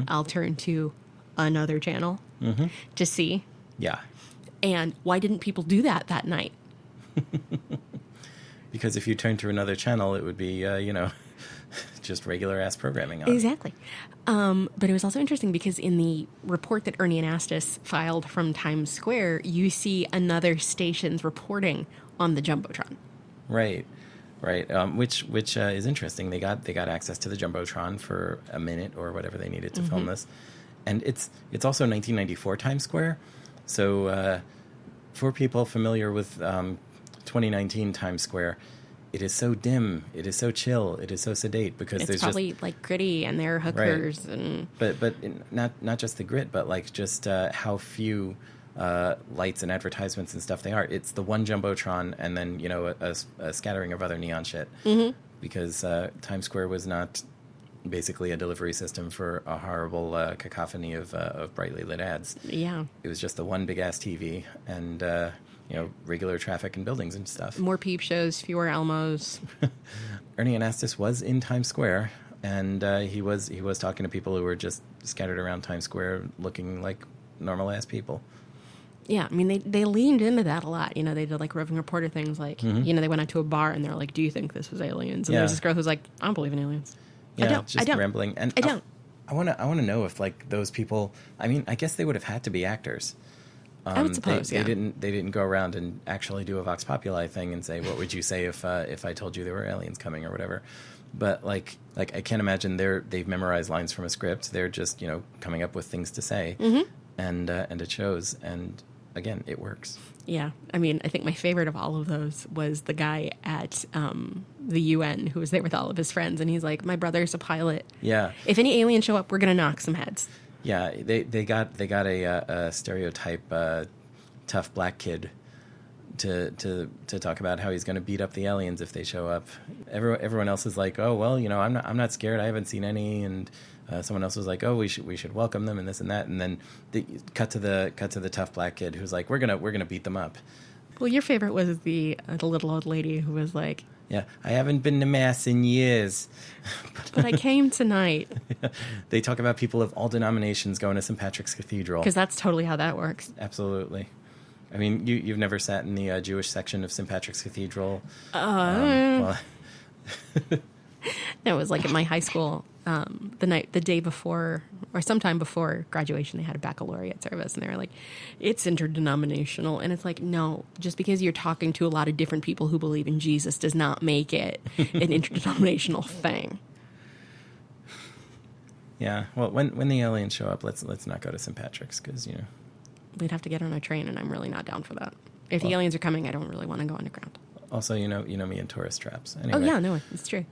I'll turn to another channel to see. Yeah. And why didn't people do that night? Because if you turn to another channel, it would be, just regular-ass programming on. Exactly. But it was also interesting because in the report that Ernie Anastas filed from Times Square, you see another station's reporting on the Jumbotron. Right. Which is interesting. They got access to the Jumbotron for a minute or whatever they needed to film this. And it's also 1994 Times Square. So for people familiar with 2019 Times Square, it is so dim, it is so chill, it is so sedate because It's there's probably just like gritty and they're hookers right. and But not just the grit, but like just how few lights and advertisements and stuff they are. It's the one jumbotron and then a scattering of other neon shit. Mm-hmm. Because Times Square was not basically a delivery system for a horrible cacophony of brightly lit ads. Yeah. It was just the one big ass TV and regular traffic and buildings and stuff. More peep shows, fewer Elmos. Ernie Anastas was in Times Square, and he was talking to people who were just scattered around Times Square, looking like normal ass people. Yeah, I mean, they leaned into that a lot. They did like roving reporter things like, they went out to a bar and they're like, do you think this was aliens? And there's this girl who's like, I don't believe in aliens. Yeah, I don't. Rambling. And I don't. I want to know if like those people, I mean, I guess they would have had to be actors. I would suppose, they didn't go around and actually do a Vox Populi thing and say, what would you say if I told you there were aliens coming or whatever. But like I can't imagine they've memorized lines from a script. They're just, coming up with things to say. Mm-hmm. And it shows. And again, it works. Yeah. I mean, I think my favorite of all of those was the guy at the UN who was there with all of his friends. And he's like, my brother's a pilot. Yeah. If any aliens show up, we're going to knock some heads. Yeah. They got a stereotype tough black kid to talk about how he's going to beat up the aliens if they show up. Everyone else is like, oh, well, I'm not scared. I haven't seen any. And someone else was like, oh, we should welcome them and this and that. And then cut to the tough black kid who's like, we're gonna beat them up. Well, your favorite was the little old lady who was like, yeah, I haven't been to mass in years, but I came tonight. They talk about people of all denominations going to St. Patrick's Cathedral because that's totally how that works. Absolutely. I mean, you've never sat in the Jewish section of St. Patrick's Cathedral. Well, it was like at my high school. The day before, or sometime before graduation, they had a baccalaureate service, and they were like, "It's interdenominational," and it's like, no, just because you're talking to a lot of different people who believe in Jesus does not make it an interdenominational thing. Yeah, well, when the aliens show up, let's not go to St. Patrick's because we'd have to get on a train, and I'm really not down for that. If the aliens are coming, I don't really want to go underground. Also, you know me and tourist traps. Anyway. Oh yeah, no, it's true.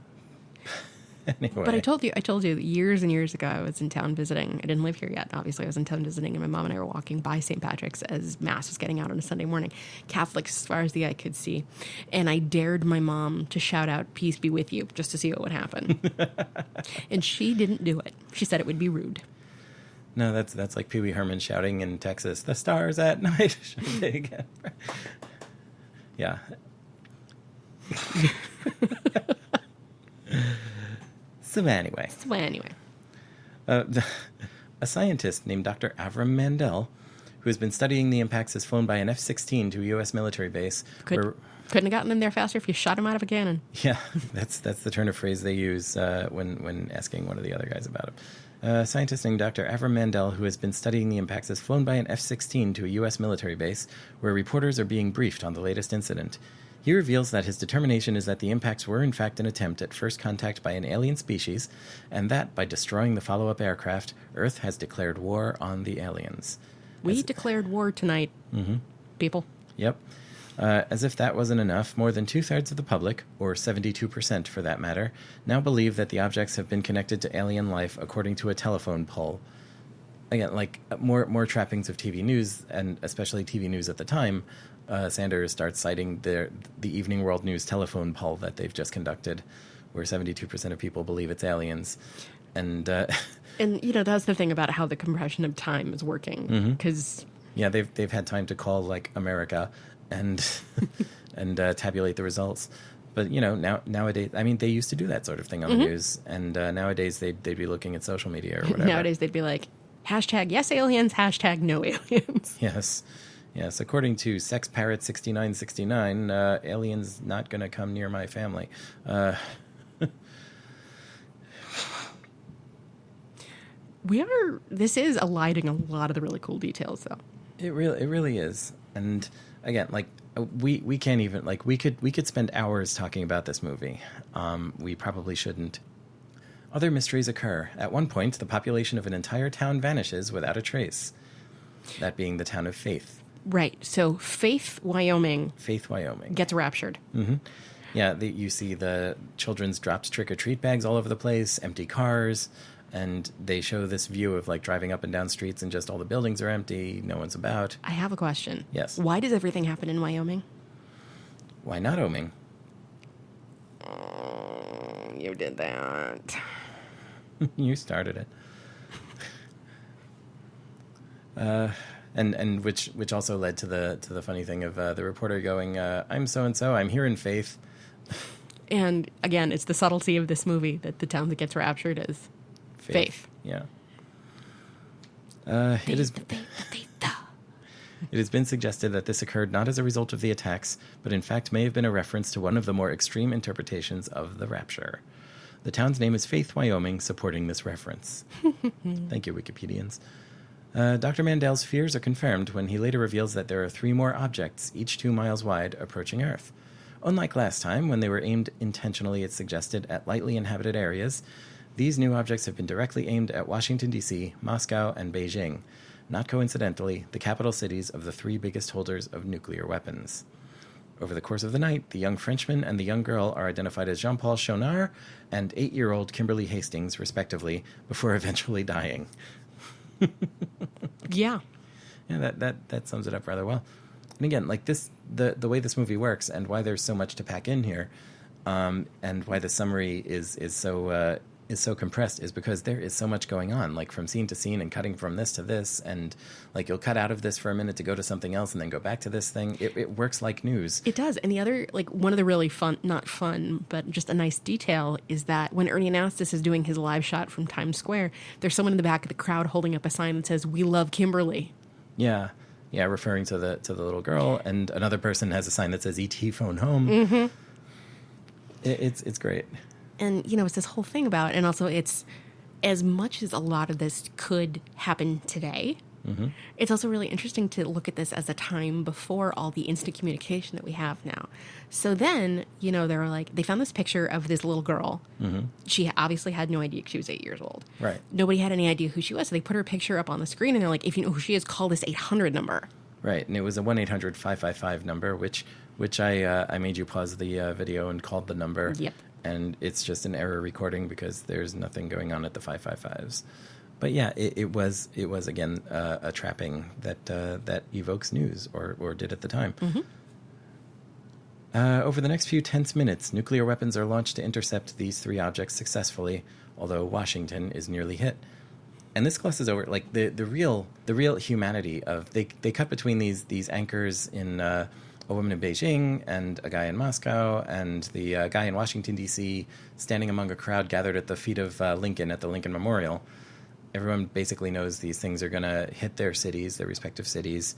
Anyway. But I told you years and years ago I was in town visiting. I didn't live here yet. Obviously, I was in town visiting, and my mom and I were walking by St. Patrick's as Mass was getting out on a Sunday morning. Catholics as far as the eye could see. And I dared my mom to shout out, "Peace be with you," just to see what would happen. And she didn't do it. She said it would be rude. No, that's like Pee Wee Herman shouting in Texas, "The stars at night shine big." Yeah. So anyway. A scientist named Dr. Avram Mandel, who has been studying the impacts as flown by an F-16 to a U.S. military base. Couldn't have gotten him there faster if you shot him out of a cannon. Yeah, that's the turn of phrase they use when asking one of the other guys about him. A scientist named Dr. Avram Mandel, who has been studying the impacts as flown by an F-16 to a U.S. military base, where reporters are being briefed on the latest incident. He reveals that his determination is that the impacts were in fact an attempt at first contact by an alien species, and that, by destroying the follow-up aircraft, Earth has declared war on the aliens. We declared war tonight, people. Yep. As if that wasn't enough, more than 2/3 of the public, or 72% for that matter, now believe that the objects have been connected to alien life according to a telephone poll. Again, like more trappings of TV news, and especially TV news at the time. Sanders starts citing the Evening World News telephone poll that they've just conducted, where 72% of people believe it's aliens. And that's the thing about how the compression of time is working, because yeah, they've had time to call like America and and tabulate the results. But nowadays, I mean, they used to do that sort of thing on the news, and nowadays they'd be looking at social media or whatever. Nowadays they'd be like, #yes aliens, #no aliens. Yes, according to Sex Parrot 6969, aliens not going to come near my family. This is eliding a lot of the really cool details, though. It really is. And again, like we can't even, like, we could spend hours talking about this movie. We probably shouldn't. Other mysteries occur. At one point, the population of an entire town vanishes without a trace. That being the town of Faith. Right. So Faith, Wyoming. Gets raptured. Mm-hmm. Yeah, you see the children's dropped trick-or-treat bags all over the place, empty cars, and they show this view of like driving up and down streets and just all the buildings are empty, no one's about. I have a question. Yes. Why does everything happen in Wyoming? Why not Wyoming? You did that. You started it. And which also led to the funny thing of the reporter going, I'm so-and-so, I'm here in faith. And again, it's the subtlety of this movie that the town that gets raptured is faith. Yeah. It has been suggested that this occurred not as a result of the attacks, but in fact may have been a reference to one of the more extreme interpretations of the rapture. The town's name is Faith, Wyoming, supporting this reference. Thank you, Wikipedians. Dr. Mandel's fears are confirmed when he later reveals that there are 3 more objects, each 2 miles wide, approaching Earth. Unlike last time, when they were aimed intentionally, it's suggested, at lightly inhabited areas, these new objects have been directly aimed at Washington, D.C., Moscow, and Beijing. Not coincidentally, the capital cities of the 3 biggest holders of nuclear weapons. Over the course of the night, the young Frenchman and the young girl are identified as Jean-Paul Chonard and 8-year-old Kimberly Hastings, respectively, before eventually dying. Yeah. Yeah, that sums it up rather well. And again, like this, the way this movie works and why there's so much to pack in here, and why the summary is so compressed is because there is so much going on, like from scene to scene and cutting from this to this, and like you'll cut out of this for a minute to go to something else and then go back to this thing. It works like news. It does. And the other, like one of the really not fun, but just a nice detail is that when Ernie Anastas is doing his live shot from Times Square, there's someone in the back of the crowd holding up a sign that says, "We love Kimberly." Yeah. Yeah, referring to the little girl, and another person has a sign that says "E.T. phone home." Mm-hmm. It's great. And, you know, it's this whole thing about, and also it's, as much as a lot of this could happen today, it's also really interesting to look at this as a time before all the instant communication that we have now. So then, you know, they found this picture of this little girl. She obviously had no idea she was 8 years old. Right. Nobody had any idea who she was. So they put her picture up on the screen and they're like, if you know who she is, call this 800 number. Right. And it was a 1-800-555 number, which I made you pause the video and called the number. Yep. And it's just an error recording because there's nothing going on at the 555s. But yeah, it was again a trapping that evokes news or did at the time. Over the next few tense minutes, nuclear weapons are launched to intercept these 3 objects successfully, although Washington is nearly hit. And this glosses over like the real humanity of they cut between these anchors in a woman in Beijing and a guy in Moscow and the guy in Washington, D.C., standing among a crowd gathered at the feet of Lincoln at the Lincoln Memorial. Everyone basically knows these things are going to hit their cities, their respective cities,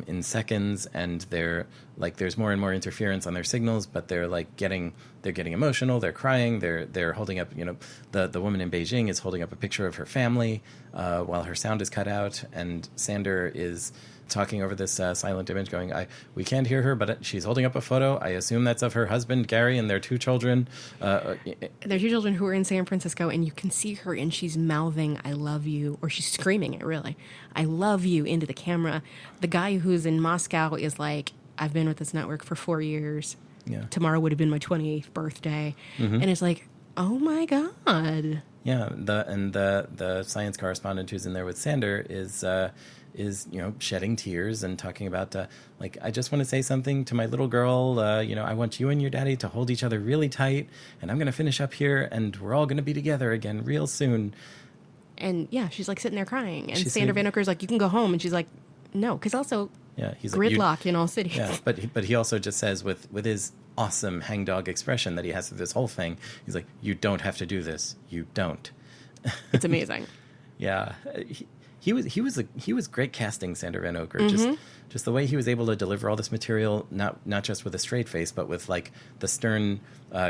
in seconds, and there's more and more interference on their signals, but they're getting emotional, they're crying, they're holding up, you know, the woman in Beijing is holding up a picture of her family while her sound is cut out, and Sander is talking over this silent image going, we can't hear her, but she's holding up a photo. I assume that's of her husband, Gary, and their 2 children. Their 2 children who are in San Francisco, and you can see her, and she's mouthing, "I love you," or she's screaming it, really. "I love you," into the camera. The guy who's in Moscow is like, "I've been with this network for 4 years. Yeah. Tomorrow would have been my 28th birthday." And it's like, oh my God. Yeah, the science correspondent who's in there with Sander is you know, shedding tears and talking about I just want to say something to my little girl. You know, I want you and your daddy to hold each other really tight, and I'm going to finish up here, and we're all going to be together again real soon. And yeah, she's like sitting there crying, and Sander Van Oker's like, "You can go home," and she's like, "No," because also he's gridlock like, in all cities. Yeah, but he also just says with his awesome hangdog expression that he has through this whole thing, he's like, "You don't have to do this. You don't." It's amazing. Yeah. He was great casting, Sander Van Oker. Just the way he was able to deliver all this material, not just with a straight face, but with like the stern,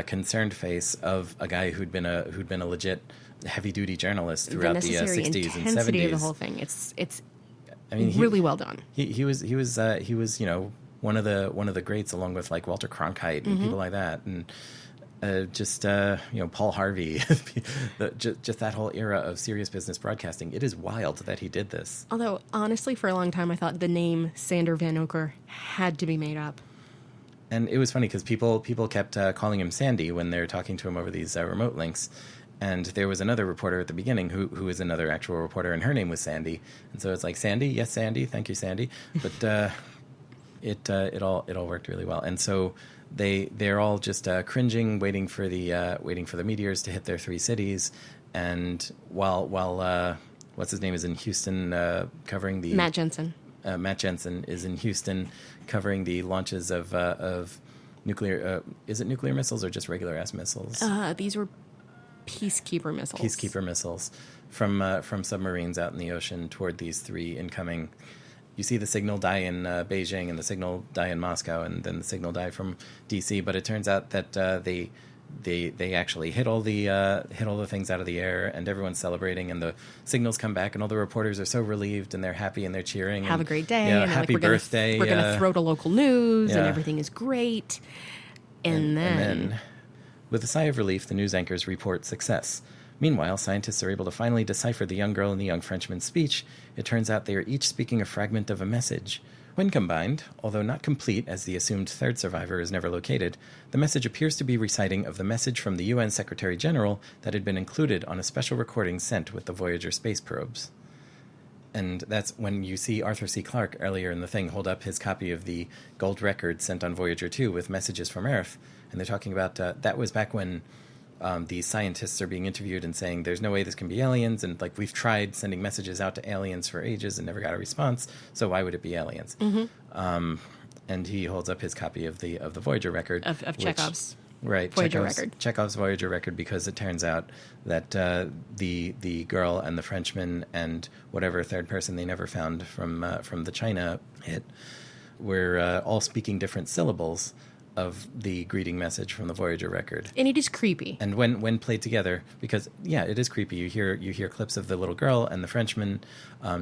concerned face of a guy who'd been a legit heavy duty journalist throughout the 60s and 70s. Of the whole thing, it's really well done. He was you know, one of the greats, along with like Walter Cronkite and people like that, and you know, Paul Harvey, just that whole era of serious business broadcasting. It is wild that he did this. Although, honestly, for a long time, I thought the name Sander Van Oker had to be made up. And it was funny because people kept calling him Sandy when they're talking to him over these remote links. And there was another reporter at the beginning who is another actual reporter, and her name was Sandy. And so it's like, Sandy, yes, Sandy, thank you, Sandy. But it all worked really well. And so they're all just cringing, waiting for the meteors to hit their three cities. And while what's his name is in Houston covering the Matt Jensen. Matt Jensen is in Houston covering the launches of nuclear. Is it nuclear missiles or just regular ass missiles? These were peacekeeper missiles. Peacekeeper missiles from submarines out in the ocean toward these three incoming. You see the signal die in Beijing and the signal die in Moscow, and then the signal die from DC. But it turns out that they actually hit all the things out of the air, and everyone's celebrating, and the signals come back, and all the reporters are so relieved, and they're happy, and they're cheering. Have a great day. Yeah, and happy birthday. We're going to throw to local news, yeah. and everything is great. And then, with a sigh of relief, the news anchors report success. Meanwhile, scientists are able to finally decipher the young girl and the young Frenchman's speech. It turns out they are each speaking a fragment of a message. When combined, although not complete as the assumed third survivor is never located, the message appears to be reciting of the message from the UN Secretary General that had been included on a special recording sent with the Voyager space probes. And that's when you see Arthur C. Clarke earlier in the thing hold up his copy of the gold record sent on Voyager 2 with messages from Earth. And they're talking about that was back when these scientists are being interviewed and saying there's no way this can be aliens, and like we've tried sending messages out to aliens for ages and never got a response, so why would it be aliens? Mm-hmm. And he holds up his copy of the Voyager record of Chekhov's Voyager record. Chekhov's Voyager record, because it turns out that the girl and the Frenchman and whatever third person they never found from the China hit were all speaking different syllables of the greeting message from the Voyager record. And it is creepy. And when played together, because it is creepy. You hear clips of the little girl and the Frenchman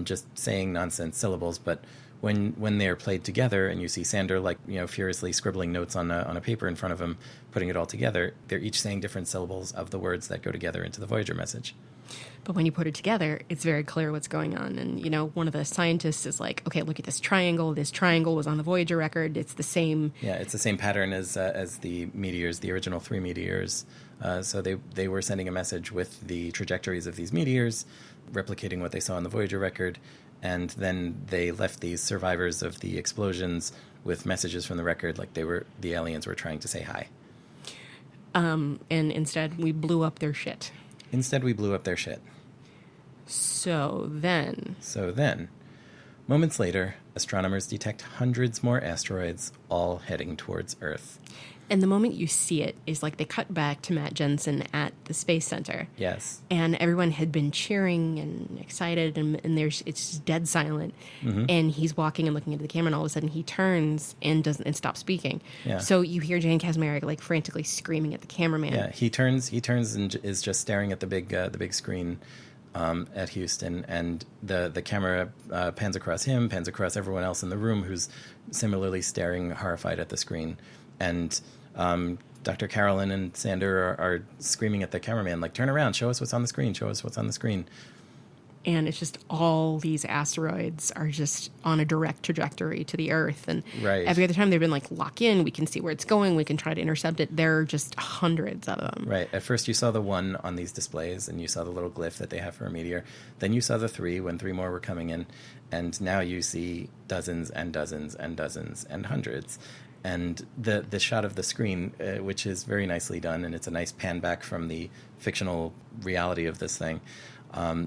just saying nonsense syllables, but when they are played together and you see Sander furiously scribbling notes on a paper in front of him, putting it all together, they're each saying different syllables of the words that go together into the Voyager message. But when you put it together, it's very clear what's going on. And, one of the scientists is like, okay, look at this triangle. This triangle was on the Voyager record. It's the same. Yeah, it's the same pattern as the meteors, the original 3 meteors. So they were sending a message with the trajectories of these meteors, replicating what they saw on the Voyager record. And then they left these survivors of the explosions with messages from the record, like the aliens were trying to say hi. And instead, we blew up their shit. So then, moments later, astronomers detect hundreds more asteroids, all heading towards Earth. And the moment you see it is like they cut back to Matt Jensen at the Space Center. Yes. And everyone had been cheering and excited, and it's just dead silent. Mm-hmm. And he's walking and looking into the camera, and all of a sudden he turns and stops speaking. Yeah. So you hear Jane Kaczmarek frantically screaming at the cameraman. Yeah, he turns and is just staring at the big screen at Houston, and the camera pans across him, pans across everyone else in the room who's similarly staring horrified at the screen. And Dr. Carolyn and Sander are screaming at the cameraman, like, turn around, show us what's on the screen. And it's just all these asteroids are just on a direct trajectory to the Earth. And every other time they've been like, lock in, we can see where it's going, we can try to intercept it. There are just hundreds of them. Right. At first you saw the one on these displays, and you saw the little glyph that they have for a meteor. Then you saw the 3 when 3 more were coming in. And now you see dozens and dozens and dozens and hundreds. And the shot of the screen, which is very nicely done, and it's a nice pan back from the fictional reality of this thing.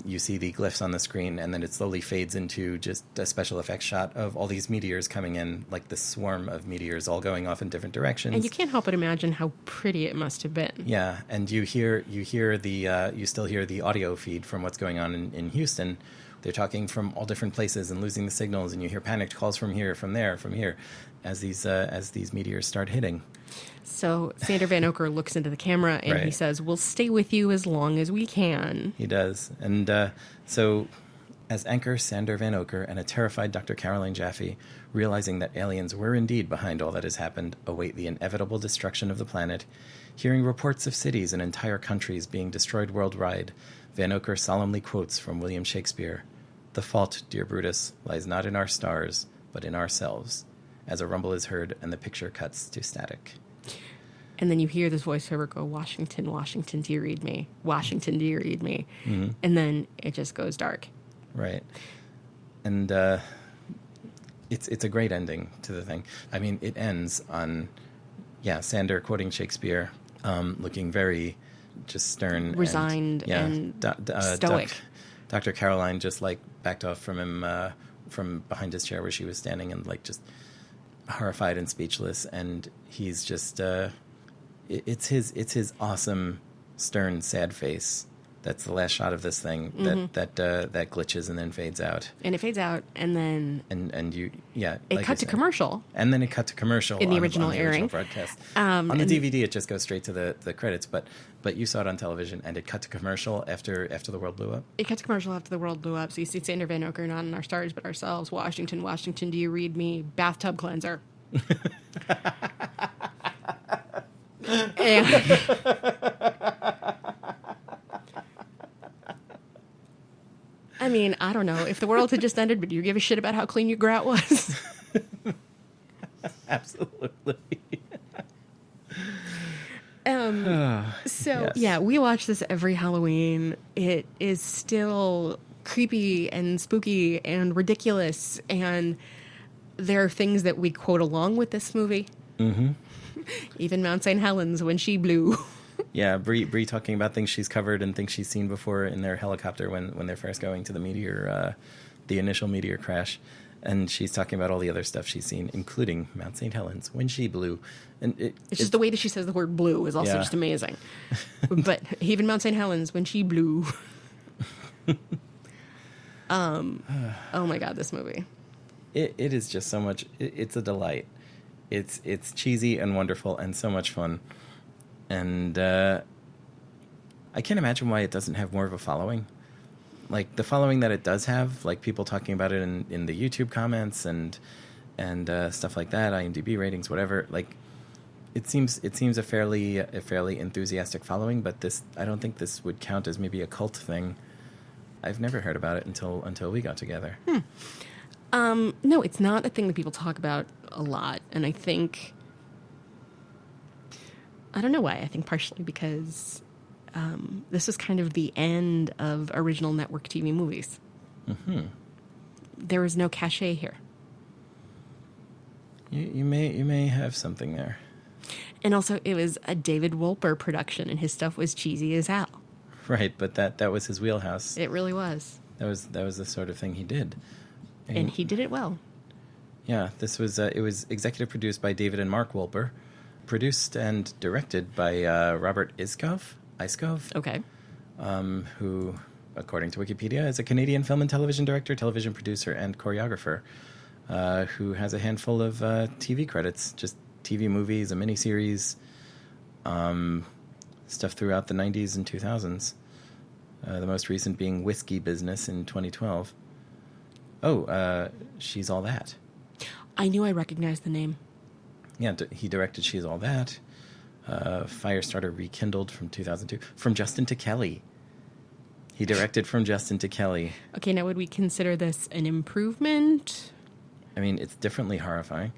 You see the glyphs on the screen, and then it slowly fades into just a special effects shot of all these meteors coming in, like this swarm of meteors all going off in different directions. And you can't help but imagine how pretty it must have been. Yeah, and you still hear the audio feed from what's going on in Houston. They're talking from all different places and losing the signals, and you hear panicked calls from here, from there, from here, as these meteors start hitting. So Sander Van Oker looks into the camera and he says, "We'll stay with you as long as we can." He does. And so as anchor Sander Van Oker and a terrified Dr. Caroline Jaffe, realizing that aliens were indeed behind all that has happened, await the inevitable destruction of the planet, hearing reports of cities and entire countries being destroyed worldwide, Van Oker solemnly quotes from William Shakespeare, "The fault, dear Brutus, lies not in our stars, but in ourselves." as a rumble is heard and the picture cuts to static. And then you hear this voiceover go, Washington, Washington, do you read me? Washington, do you read me? Mm-hmm. And then it just goes dark. Right. And it's a great ending to the thing. I mean, it ends on, Sander quoting Shakespeare, looking very just stern. Resigned and stoic. Dr. Caroline just, like, backed off from him, from behind his chair where she was standing and, like, just horrified and speechless. And he's just... It's his awesome, stern, sad face. That's the last shot of this thing that glitches and then fades out. And it fades out, and then it cut to commercial. And then it cut to commercial in the original on the airing, original broadcast. On the DVD, it just goes straight to the credits. But you saw it on television, and it cut to commercial after the world blew up. It cut to commercial after the world blew up. So you see Sander Van Oker, not in our stars but ourselves. Washington, Washington, do you read me? Bathtub cleanser. And I mean, I don't know. If the world had just ended, would you give a shit about how clean your grout was? Absolutely. We watch this every Halloween. It is still creepy and spooky and ridiculous, and there are things that we quote along with this movie. Mm-hmm. Even Mount St. Helens when she blew. Yeah, Bree talking about things she's covered and things she's seen before in their helicopter when they're first going to the initial meteor crash. And she's talking about all the other stuff she's seen, including Mount St. Helens when she blew. And it's just the way that she says the word blue is also just amazing. But even Mount St. Helens when she blew. Oh my God, this movie. It is just so much. It's a delight. It's cheesy and wonderful and so much fun. And I can't imagine why it doesn't have more of a following. Like, the following that it does have, like people talking about it in the YouTube comments and stuff like that, IMDb ratings, whatever. Like, it seems a fairly enthusiastic following, but I don't think this would count as maybe a cult thing. I've never heard about it until we got together. No, it's not a thing that people talk about a lot, and I think, I don't know why. I think partially because this was kind of the end of original network TV movies. Mm-hmm. There was no cachet here. You may have something there. And also, it was a David Wolper production, and his stuff was cheesy as hell. Right, but that was his wheelhouse. It really was. That was the sort of thing he did. And he did it well. Yeah, this was it was executive produced by David and Mark Wolper, produced and directed by Robert Iskov. Okay. Who, according to Wikipedia, is a Canadian film and television director, television producer, and choreographer, who has a handful of TV credits, just TV movies, a miniseries, stuff throughout the 90s and 2000s. The most recent being Whiskey Business in 2012. Oh, She's All That. I knew I recognized the name. Yeah, he directed She's All That. Firestarter Rekindled from 2002. From Justin to Kelly. He directed From Justin to Kelly. Okay, now would we consider this an improvement? I mean, it's differently horrifying.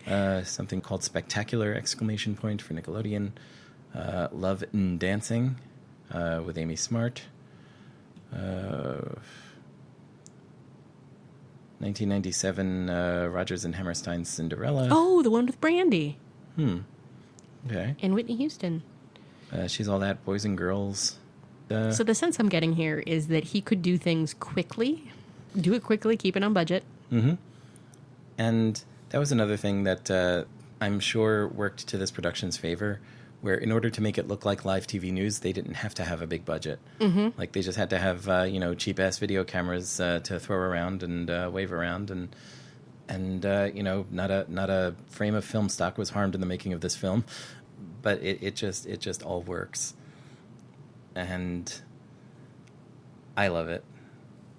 Something called Spectacular! For Nickelodeon. Love and Dancing with Amy Smart. 1997 Rodgers and Hammerstein's Cinderella. Oh, the one with Brandy. Okay. And Whitney Houston. She's All That, Boys and Girls. So the sense I'm getting here is that he could do things quickly, keep it on budget. Mm-hmm. And that was another thing that I'm sure worked to this production's favor, where in order to make it look like live TV news, they didn't have to have a big budget. Mm-hmm. Like, they just had to have, cheap-ass video cameras to throw around and wave around. And not a frame of film stock was harmed in the making of this film. But it just all works. And I love it.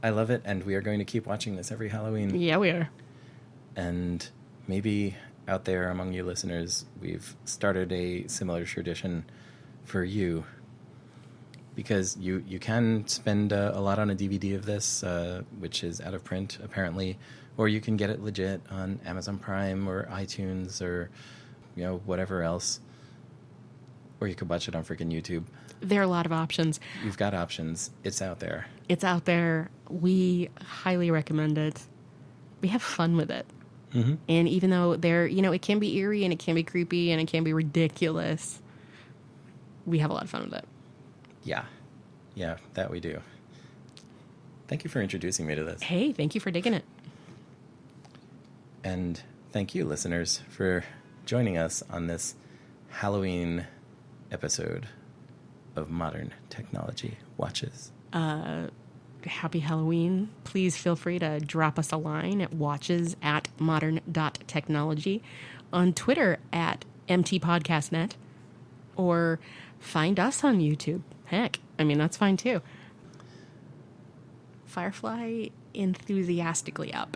And we are going to keep watching this every Halloween. Yeah, we are. And maybe out there among you listeners, we've started a similar tradition for you. because you can spend a lot on a DVD of this, which is out of print, apparently, or you can get it legit on Amazon Prime or iTunes or, whatever else. Or you could watch it on freaking YouTube. There are a lot of options. You've got options. It's out there. It's out there. We highly recommend it. We have fun with it. Mm-hmm. And even though it can be eerie and it can be creepy and it can be ridiculous, we have a lot of fun with it. Yeah. Yeah, that we do. Thank you for introducing me to this. Hey, thank you for digging it. And thank you, listeners, for joining us on this Halloween episode of Modern Technology Watches. Happy Halloween. Please feel free to drop us a line at watches@modern.technology, on Twitter at MTPodcastNet, or find us on YouTube. Heck, that's fine too. Firefly enthusiastically up.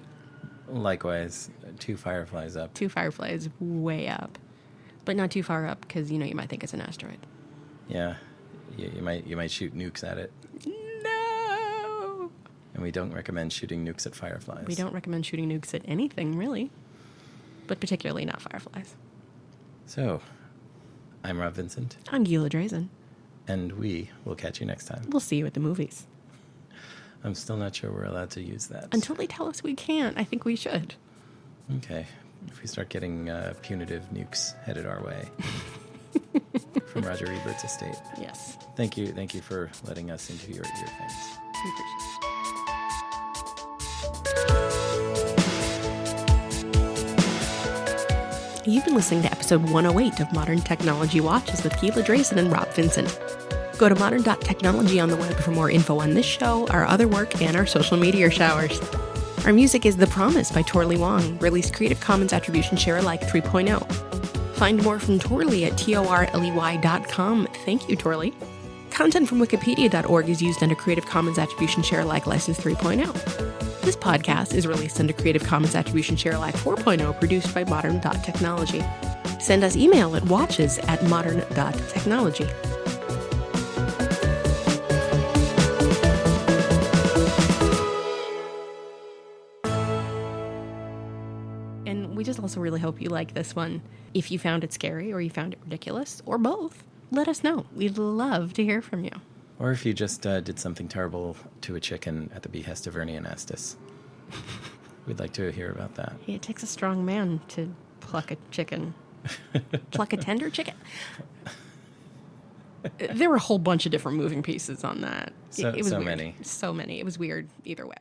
Likewise, 2 fireflies up. 2 fireflies way up. But not too far up because, you might think it's an asteroid. Yeah. You might shoot nukes at it. No! And we don't recommend shooting nukes at fireflies. We don't recommend shooting nukes at anything, really. But particularly not fireflies. So, I'm Rob Vincent. I'm Gila Drazen. And we will catch you next time. We'll see you at the movies. I'm still not sure we're allowed to use that. Until they tell us we can't, I think we should. Okay. If we start getting punitive nukes headed our way from Roger Ebert's estate. Yes. Thank you for letting us into your ear things. We appreciate it. You've been listening to episode 108 of Modern Technology Watches with Gila Drazen and Rob Vincent. Go to modern.technology on the web for more info on this show, our other work, and our social media showers. Our music is The Promise by Torley Wong, released Creative Commons Attribution Share Alike 3.0. Find more from Torley at torley.com. Thank you, Torley. Content from wikipedia.org is used under Creative Commons Attribution Share Alike License 3.0. This podcast is released under Creative Commons Attribution Share Alike 4.0, produced by modern.technology. Send us email at watches@modern.technology. And we just also really hope you like this one. If you found it scary or you found it ridiculous, or both, let us know. We'd love to hear from you. Or if you just did something terrible to a chicken at the behest of Ernie Anastas. We'd like to hear about that. It takes a strong man to pluck a chicken. Pluck a tender chicken. There were a whole bunch of different moving pieces on that. So it was so weird. many. So many. It was weird either way.